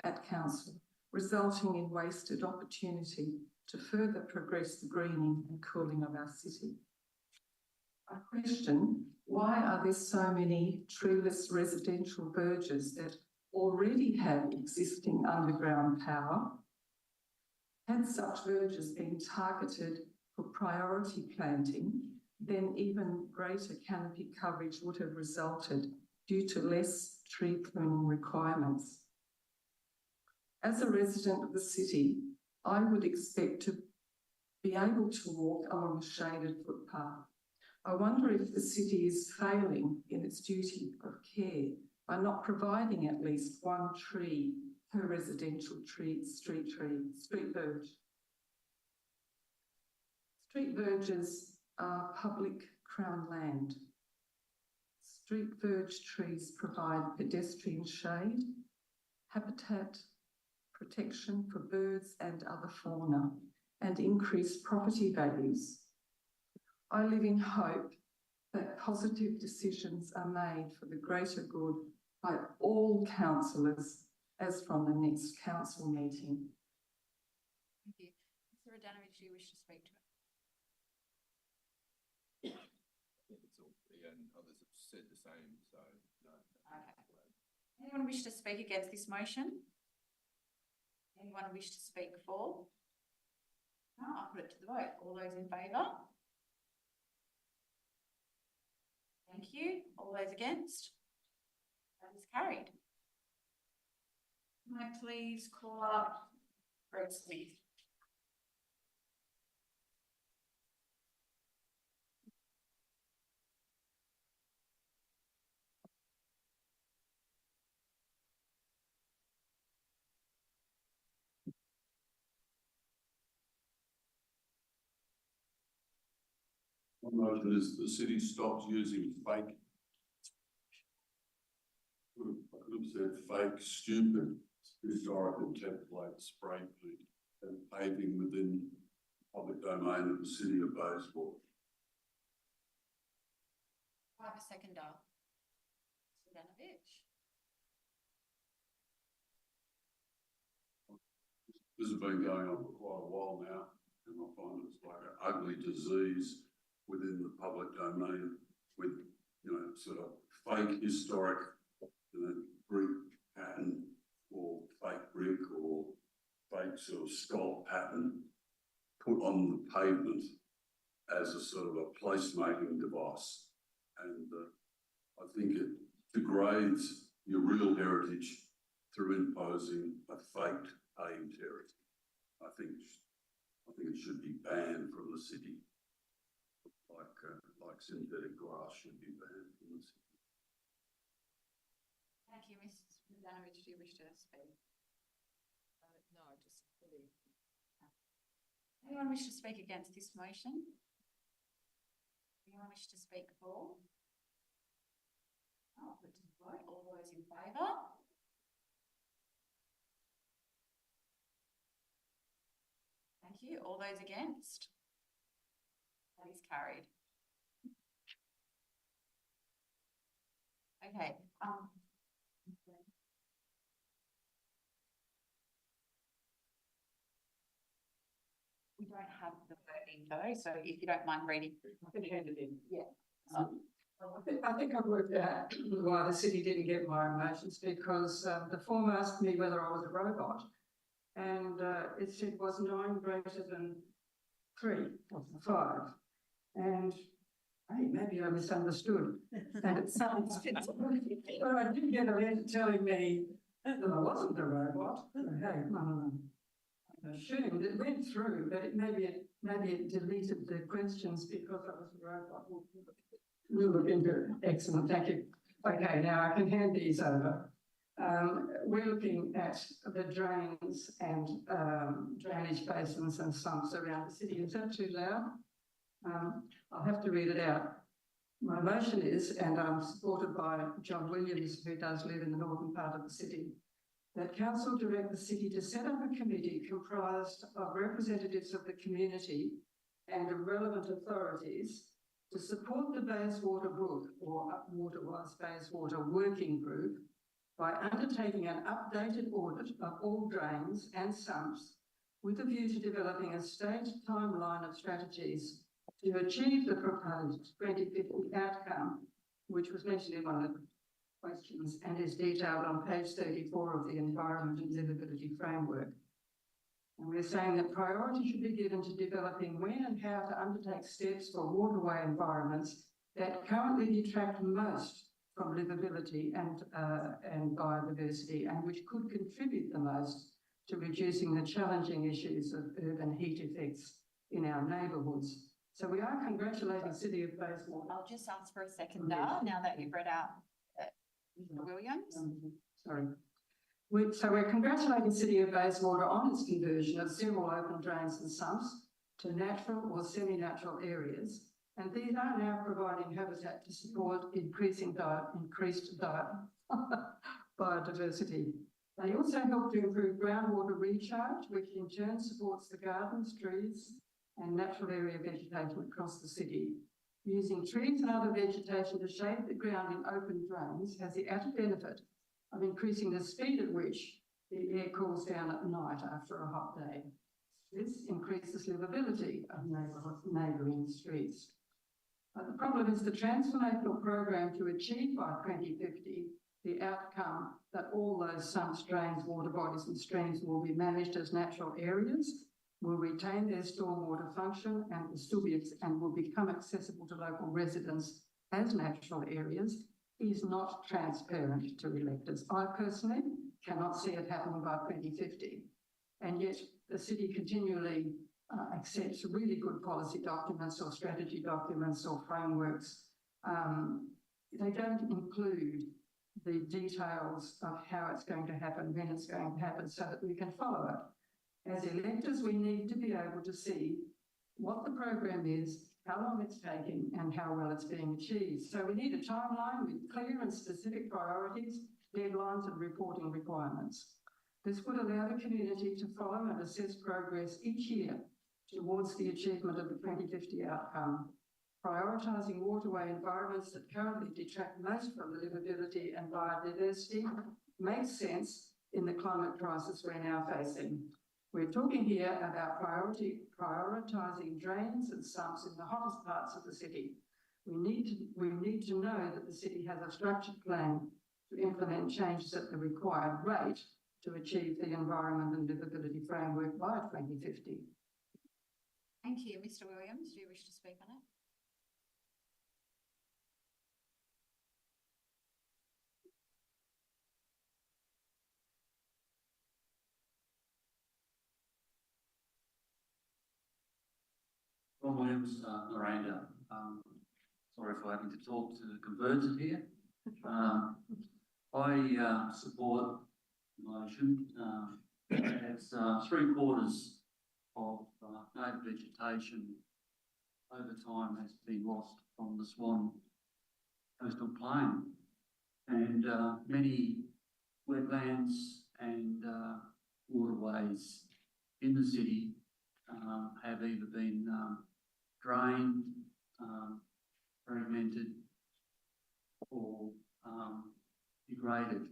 at council, resulting in wasted opportunity to further progress the greening and cooling of our city. I question, why are there so many treeless residential verges that already have existing underground power? Had such verges been targeted for priority planting, then even greater canopy coverage would have resulted due to less tree pruning requirements. As a resident of the city, I would expect to be able to walk along a shaded footpath. I wonder if the city is failing in its duty of care by not providing at least one tree per residential street verge. Street verges are public Crown land. Street verge trees provide pedestrian shade, habitat, protection for birds and other fauna, and increase property values. I live in hope that positive decisions are made for the greater good by all councillors as from the next council meeting. Thank you. Mr. Radanovic, do you wish to speak to it? said the same, so no. Okay. Anyone wish to speak against this motion? Anyone wish to speak for? No, I'll put it to the vote. All those in favour? Thank you. All those against? That is carried. Can I please call up Greg Smith? My motion is the city stops using fake. I could have said fake, stupid historical template spray paint and paving within public domain of the city of Bayswater. I have a seconder. Sudanovich. This has been going on for quite a while now, and I find it's like an ugly disease within the public domain with, you know, sort of fake historic, you know, brick pattern or fake brick or fake sort of scallop pattern put on the pavement as a sort of a placemaking device. And I think it degrades your real heritage through imposing a faked paved heritage. I think it should be banned from the city, like synthetic grass should be banned from the city. Thank you, Ms. Sudanovich. Do you wish to speak? No, just fully. Anyone wish to speak against this motion? Anyone wish to speak for? I'll put to the vote. All those in favour? Thank you. All those against? That is carried. Okay. We don't have the voting though, so if you don't mind reading. I can hand it in. Yeah. I think I've worked out why the city didn't get my emotions, because the form asked me whether I was a robot, and it said was 9 greater than 3 or 5, and hey, maybe I misunderstood. And it sounds but I did get a letter telling me that I wasn't a robot. Hey, no. I assumed it went through, but maybe it deleted the questions because I was a robot. We'll look into it. Excellent, thank you. Okay, now I can hand these over. We're looking at the drains and drainage basins and sumps around the city. Is that too loud? I'll have to read it out. My motion is, and I'm supported by John Williams, who does live in the northern part of the city, that council direct the city to set up a committee comprised of representatives of the community and of relevant authorities to support the Bayswater Brook or Waterwise Bayswater Working Group by undertaking an updated audit of all drains and sumps with a view to developing a staged timeline of strategies to achieve the proposed 2050 outcome, which was mentioned in one of the questions and is detailed on page 34 of the Environment and Livability Framework. And we're saying that priority should be given to developing when and how to undertake steps for waterway environments that currently detract most from livability and biodiversity, and which could contribute the most to reducing the challenging issues of urban heat effects in our neighbourhoods. So we are congratulating the City of Bayswater. I'll just ask for a seconder now that you've read out Mr. Williams. Sorry. So we're congratulating the City of Bayswater on its conversion of several open drains and sumps to natural or semi-natural areas, and these are now providing habitat to support increased biodiversity. They also help to improve groundwater recharge, which in turn supports the gardens, trees and natural area vegetation across the city. Using trees and other vegetation to shade the ground in open drains has the added benefit of increasing the speed at which the air cools down at night after a hot day. This increases livability of neighbouring streets. The problem is the transformational program to achieve by 2050 the outcome that all those sumps, drains, water bodies and streams will be managed as natural areas, will retain their stormwater function and will still be and will become accessible to local residents as natural areas is not transparent to electors. I personally cannot see it happening by 2050. And yet the city continually accepts really good policy documents or strategy documents or frameworks. They don't include the details of how it's going to happen, when it's going to happen, so that we can follow it. As electors, we need to be able to see what the program is, how long it's taking, and how well it's being achieved. So we need a timeline with clear and specific priorities, deadlines, and reporting requirements. This would allow the community to follow and assess progress each year towards the achievement of the 2050 outcome. Prioritising waterway environments that currently detract most from the livability and biodiversity makes sense in the climate crisis we're now facing. We're talking here about prioritising drains and sumps in the hottest parts of the city. We need to know that the city has a structured plan to implement changes at the required rate to achieve the environment and livability framework by 2050. Thank you. Mr. Williams, do you wish to speak on it? Ron Williams, Miranda. Sorry for having to talk to converted here. I support the motion. It's 3/4 of native vegetation over time has been lost from the Swan coastal plain, and many wetlands and waterways in the city have either been drained, fragmented, or degraded.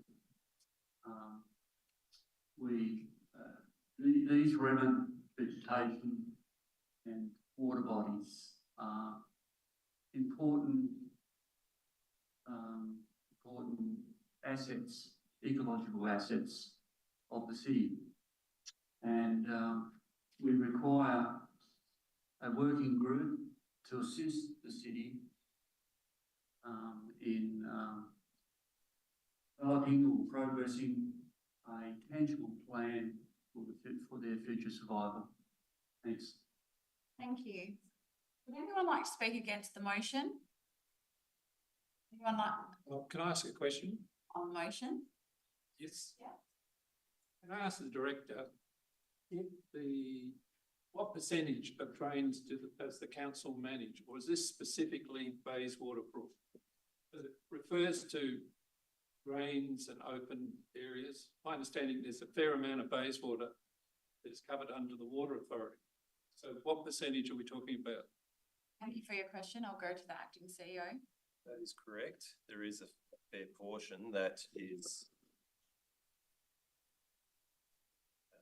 These remnant vegetation and water bodies are important assets, ecological assets of the city, and we require a working group to assist the city in developing or progressing a tangible plan for their future survival. Thanks. Thank you. Would anyone like to speak against the motion? Anyone like? Well, can I ask a question? On the motion? Yes. Yeah. Can I ask the director, what percentage of drains does the council manage, or is this specifically Bayswater Brook? It refers to drains and open areas. My understanding there's a fair amount of Bayswater that is covered under the Water Authority. So what percentage are we talking about? Thank you for your question. I'll go to the acting CEO. That is correct. There is a fair portion that is.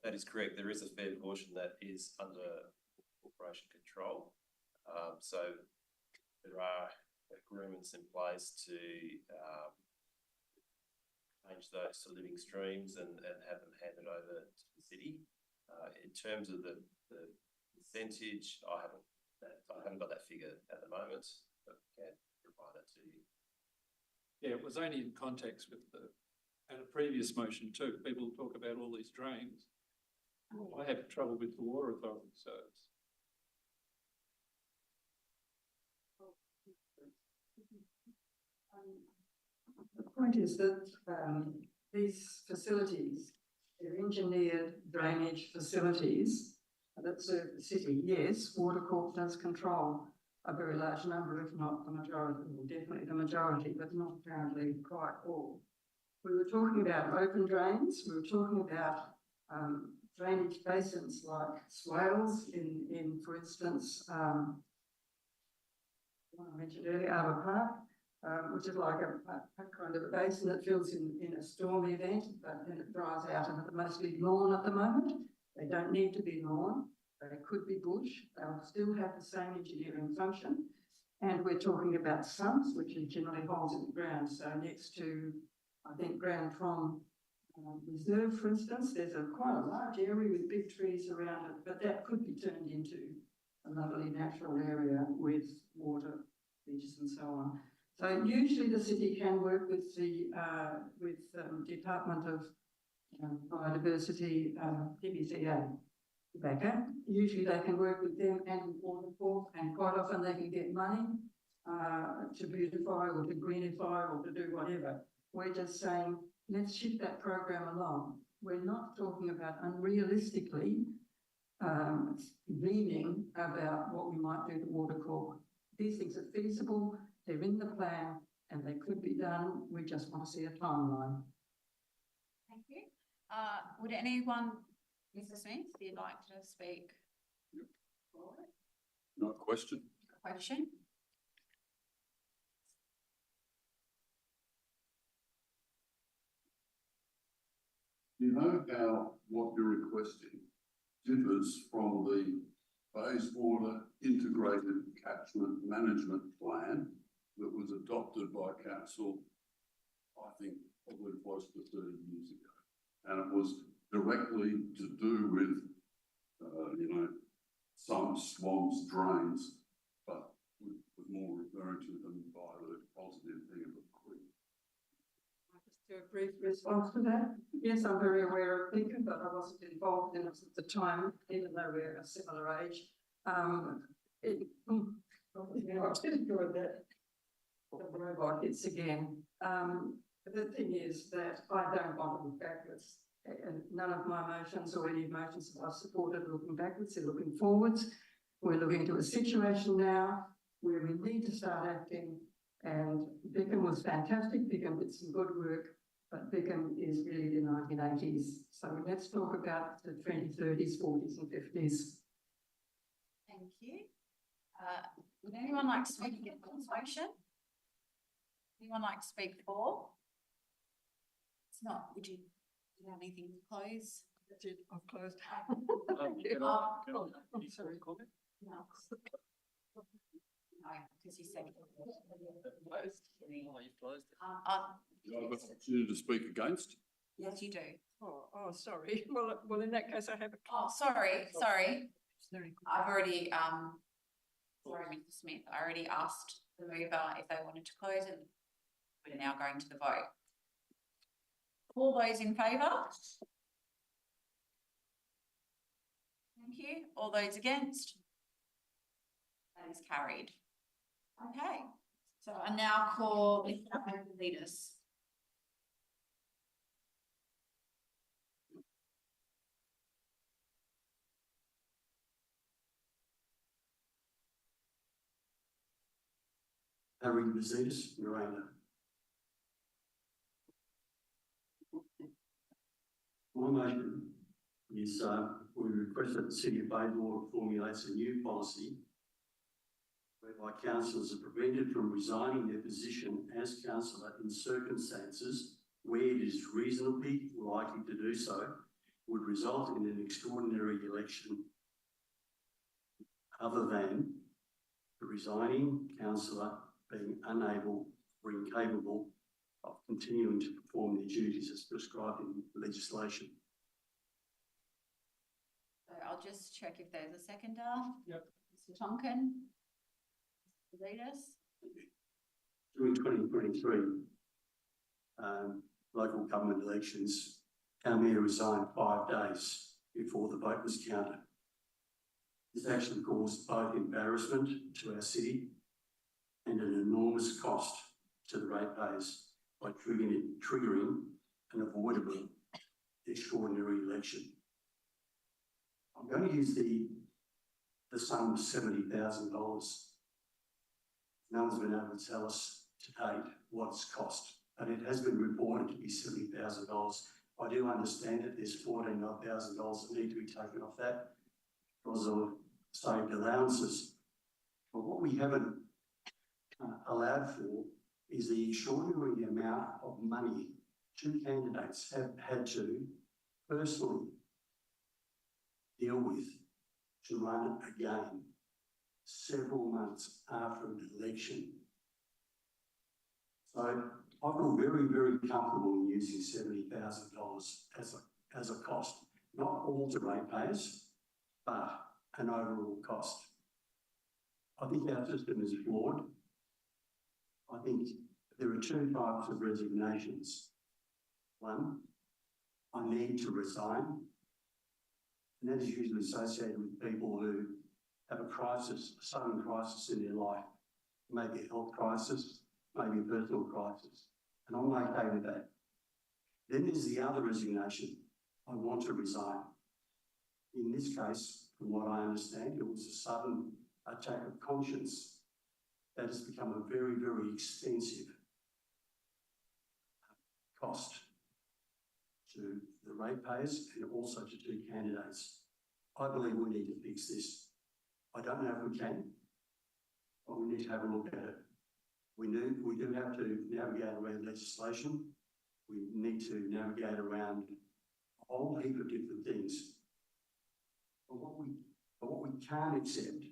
That is correct. There is a fair portion that is under corporation control. So there are agreements in place to change those to living streams and have them handed over to the city. In terms of the percentage, I haven't got that figure at the moment, but can provide it to you. Yeah, it was only in context with at a previous motion too. People talk about all these drains. I have trouble with the Water Authority, so it's... The point is that these facilities, they're engineered drainage facilities that serve the city. Yes, Water Corp does control a very large number, if not the majority, or definitely the majority, but not apparently quite all. We were talking about open drains. We were talking about drainage basins like swales in for instance, I mentioned earlier, Arbor Park, which is like a kind of a basin that fills in a storm event, but then it dries out and it's mostly lawn at the moment. They don't need to be lawn. They could be bush. They'll still have the same engineering function. And we're talking about sumps, which are generally holes in the ground. So next to, I think, Grand Prom Reserve, for instance, there's quite a large area with big trees around it, but that could be turned into a lovely natural area with water, beaches and so on. So usually the city can work with the Department of Biodiversity, DBCA, tobacco. Usually they can work with them and with Waterfall, and quite often they can get money to beautify or to greenify or to do whatever. We're just saying, let's shift that program along. We're not talking about unrealistically dreaming about what we might do to Waterfall. These things are feasible, they're in the plan, and they could be done. We just want to see a timeline. Thank you. Would anyone, Mr. Smith, you'd like to speak? No question. Question? You know how what you're requesting differs from the Bayswater Integrated Catchment Management Plan that was adopted by council, I think, probably close to 30 years ago. And it was directly to do with, some swamps, drains, but was more referring to them by the positive thing of a creek. Just do a brief response to that. Yes, I'm very aware of Beacon, but I wasn't involved in it at the time, even though we're a similar age. The robot hits again. The thing is that I don't want to look backwards. And none of my motions or any motions that I've supported are looking backwards, they're looking forwards. We're looking to a situation now where we need to start acting, and Beacon was fantastic. Beacon did some good work, but Beacon is really the 1980s. So let's talk about the 2030s, 40s and 50s. Thank you. Would anyone like to speak against this motion? Anyone like to speak for? It's not, would you have anything to close? That's it, I've closed. Sorry, comment? No. No, because you said. Closed. Oh, you've closed it. Do I have an opportunity to speak against? Yes, you do. Oh, sorry. Well, in that case, I have a. Oh, sorry. I've already, sorry, Mr. Smith, I already asked the mover if they wanted to close it. We're now going to the vote. All those in favour? Thank you. All those against? That is carried. Okay, so I now call Mr. Leaders. Harry Mazetas, Miranda. My motion is we request that the City of Bayswater formulates a new policy whereby councillors are prevented from resigning their position as councillor in circumstances where it is reasonably likely to do so would result in an extraordinary election, other than the resigning councillor being unable or incapable of continuing to perform their duties as prescribed in legislation. So I'll just check if there's a seconder. Yep. Mr. Tonkin. Mr. Leaders. During 2023, local government elections, our mayor resigned 5 days before the vote was counted. This actually caused both embarrassment to our city and an enormous cost to the ratepayers by triggering an avoidable extraordinary election. I'm going to use the sum of $70,000. No one's been able to tell us to date what it's cost, but it has been reported to be $70,000. I do understand that there's $14,000 that need to be taken off that because of saved allowances. But what we haven't allowed for is the extraordinary amount of money two candidates have had to personally deal with to run a game. several months after an election. So I feel very, very comfortable in using $70,000 as a cost, not all to ratepayers, but an overall cost. I think our system is flawed. I think there are two types of resignations. One, I need to resign, and that is usually associated with people who have a crisis, a sudden crisis in their life, maybe a health crisis, maybe a personal crisis, and I'm okay with that. Then there's the other resignation. I want to resign. In this case, from what I understand, it was a sudden attack of conscience that has become a very, very expensive cost to the ratepayers and also to two candidates. I believe we need to fix this. I don't know if we can, but we need to have a look at it. We do have to navigate around legislation. We need to navigate around a whole heap of different things. But what we can't accept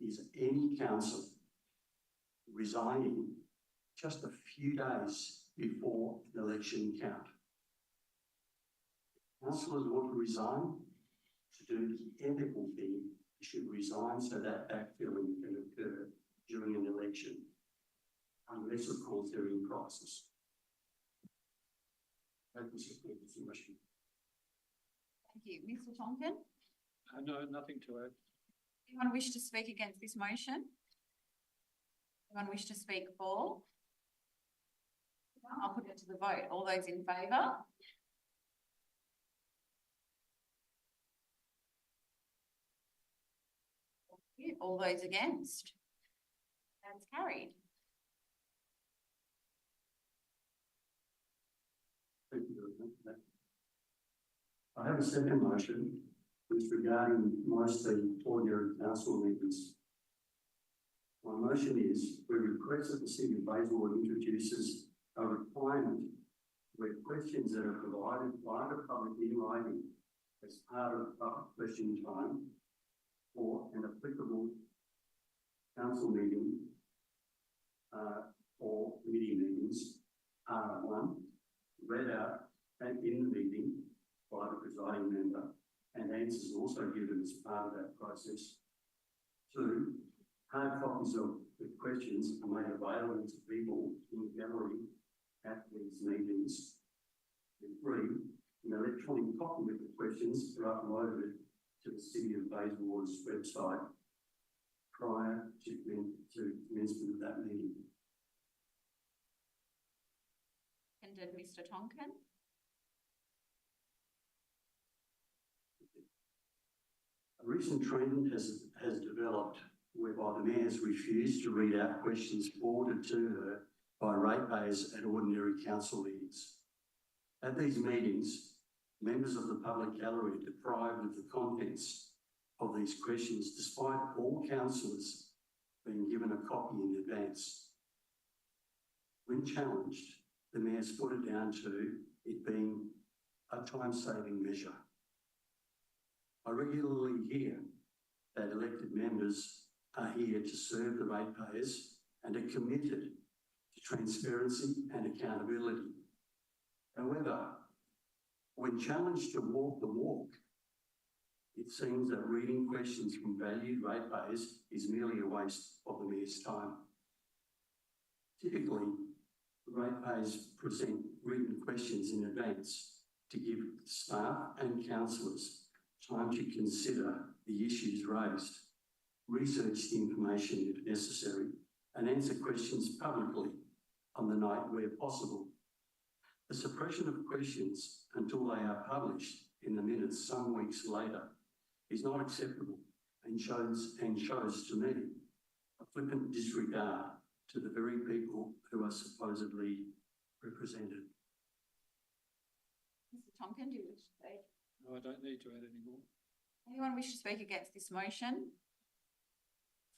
is any council resigning just a few days before an election count. Councillors want to resign to do the ethical thing. They should resign so that backfilling can occur during an election, unless, of course, they're in crisis. That was a good submission. Thank you. Mr. Tonkin? No, nothing to add. Anyone wish to speak against this motion? Anyone wish to speak for? I'll put it to the vote. All those in favour? All those against? That's carried. Thank you very much for that. I have a second motion, which is regarding mostly ordinary council meetings. My motion is, we request that the City of Bayswater introduces a requirement where questions that are provided by the public in writing as part of public question time or an applicable council meeting or committee meetings are one, read out and in the meeting by the presiding member, and answers also given as part of that process. Two, hard copies of the questions are made available to people in the gallery at these meetings. And three, an electronic copy of the questions are uploaded to the City of Bayswater's website prior to commencement of that meeting. Seconded, Mr. Tonkin. A recent trend has developed whereby the mayor has refused to read out questions forwarded to her by ratepayers at ordinary council meetings. At these meetings, members of the public gallery are deprived of the contents of these questions, despite all councillors being given a copy in advance. When challenged, the mayor's put it down to it being a time-saving measure. I regularly hear that elected members are here to serve the ratepayers and are committed to transparency and accountability. However, when challenged to walk the walk, it seems that reading questions from valued ratepayers is merely a waste of the mayor's time. Typically, ratepayers present written questions in advance to give staff and councillors time to consider the issues raised, research the information if necessary, and answer questions publicly on the night where possible. The suppression of questions until they are published in the minutes some weeks later is not acceptable and shows to me a flippant disregard to the very people who are supposedly represented. Mr. Tonkin, do you wish to speak? No, I don't need to add any more. Anyone wish to speak against this motion?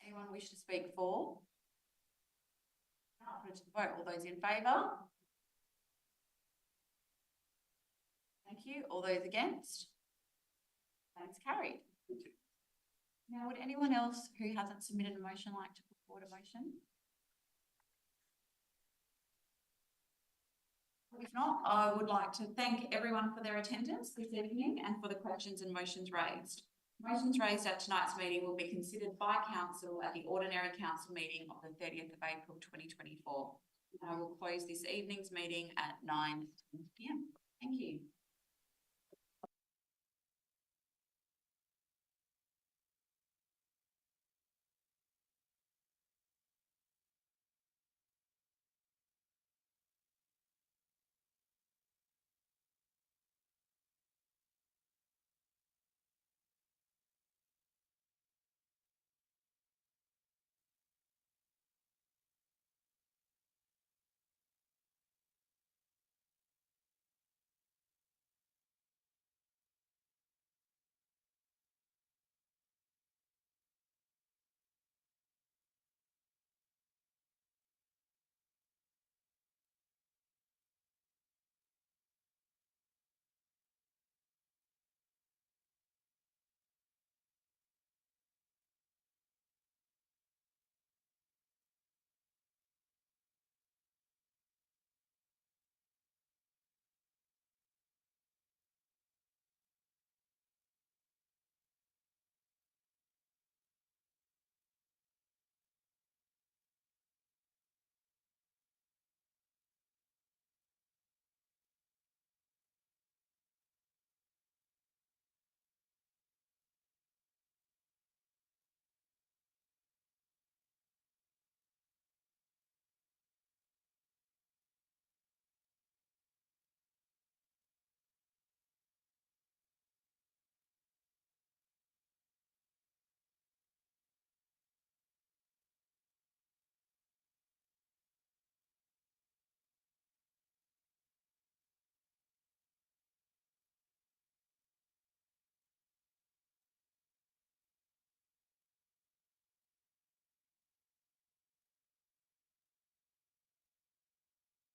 Anyone wish to speak for? I'll put it to the vote. All those in favour? Thank you. All those against? That's carried. Now, would anyone else who hasn't submitted a motion like to put forward a motion? If not, I would like to thank everyone for their attendance this evening and for the questions and motions raised. Motions raised at tonight's meeting will be considered by council at the ordinary council meeting of the 30th of April 2024. I will close this evening's meeting at 9 p.m. Thank you.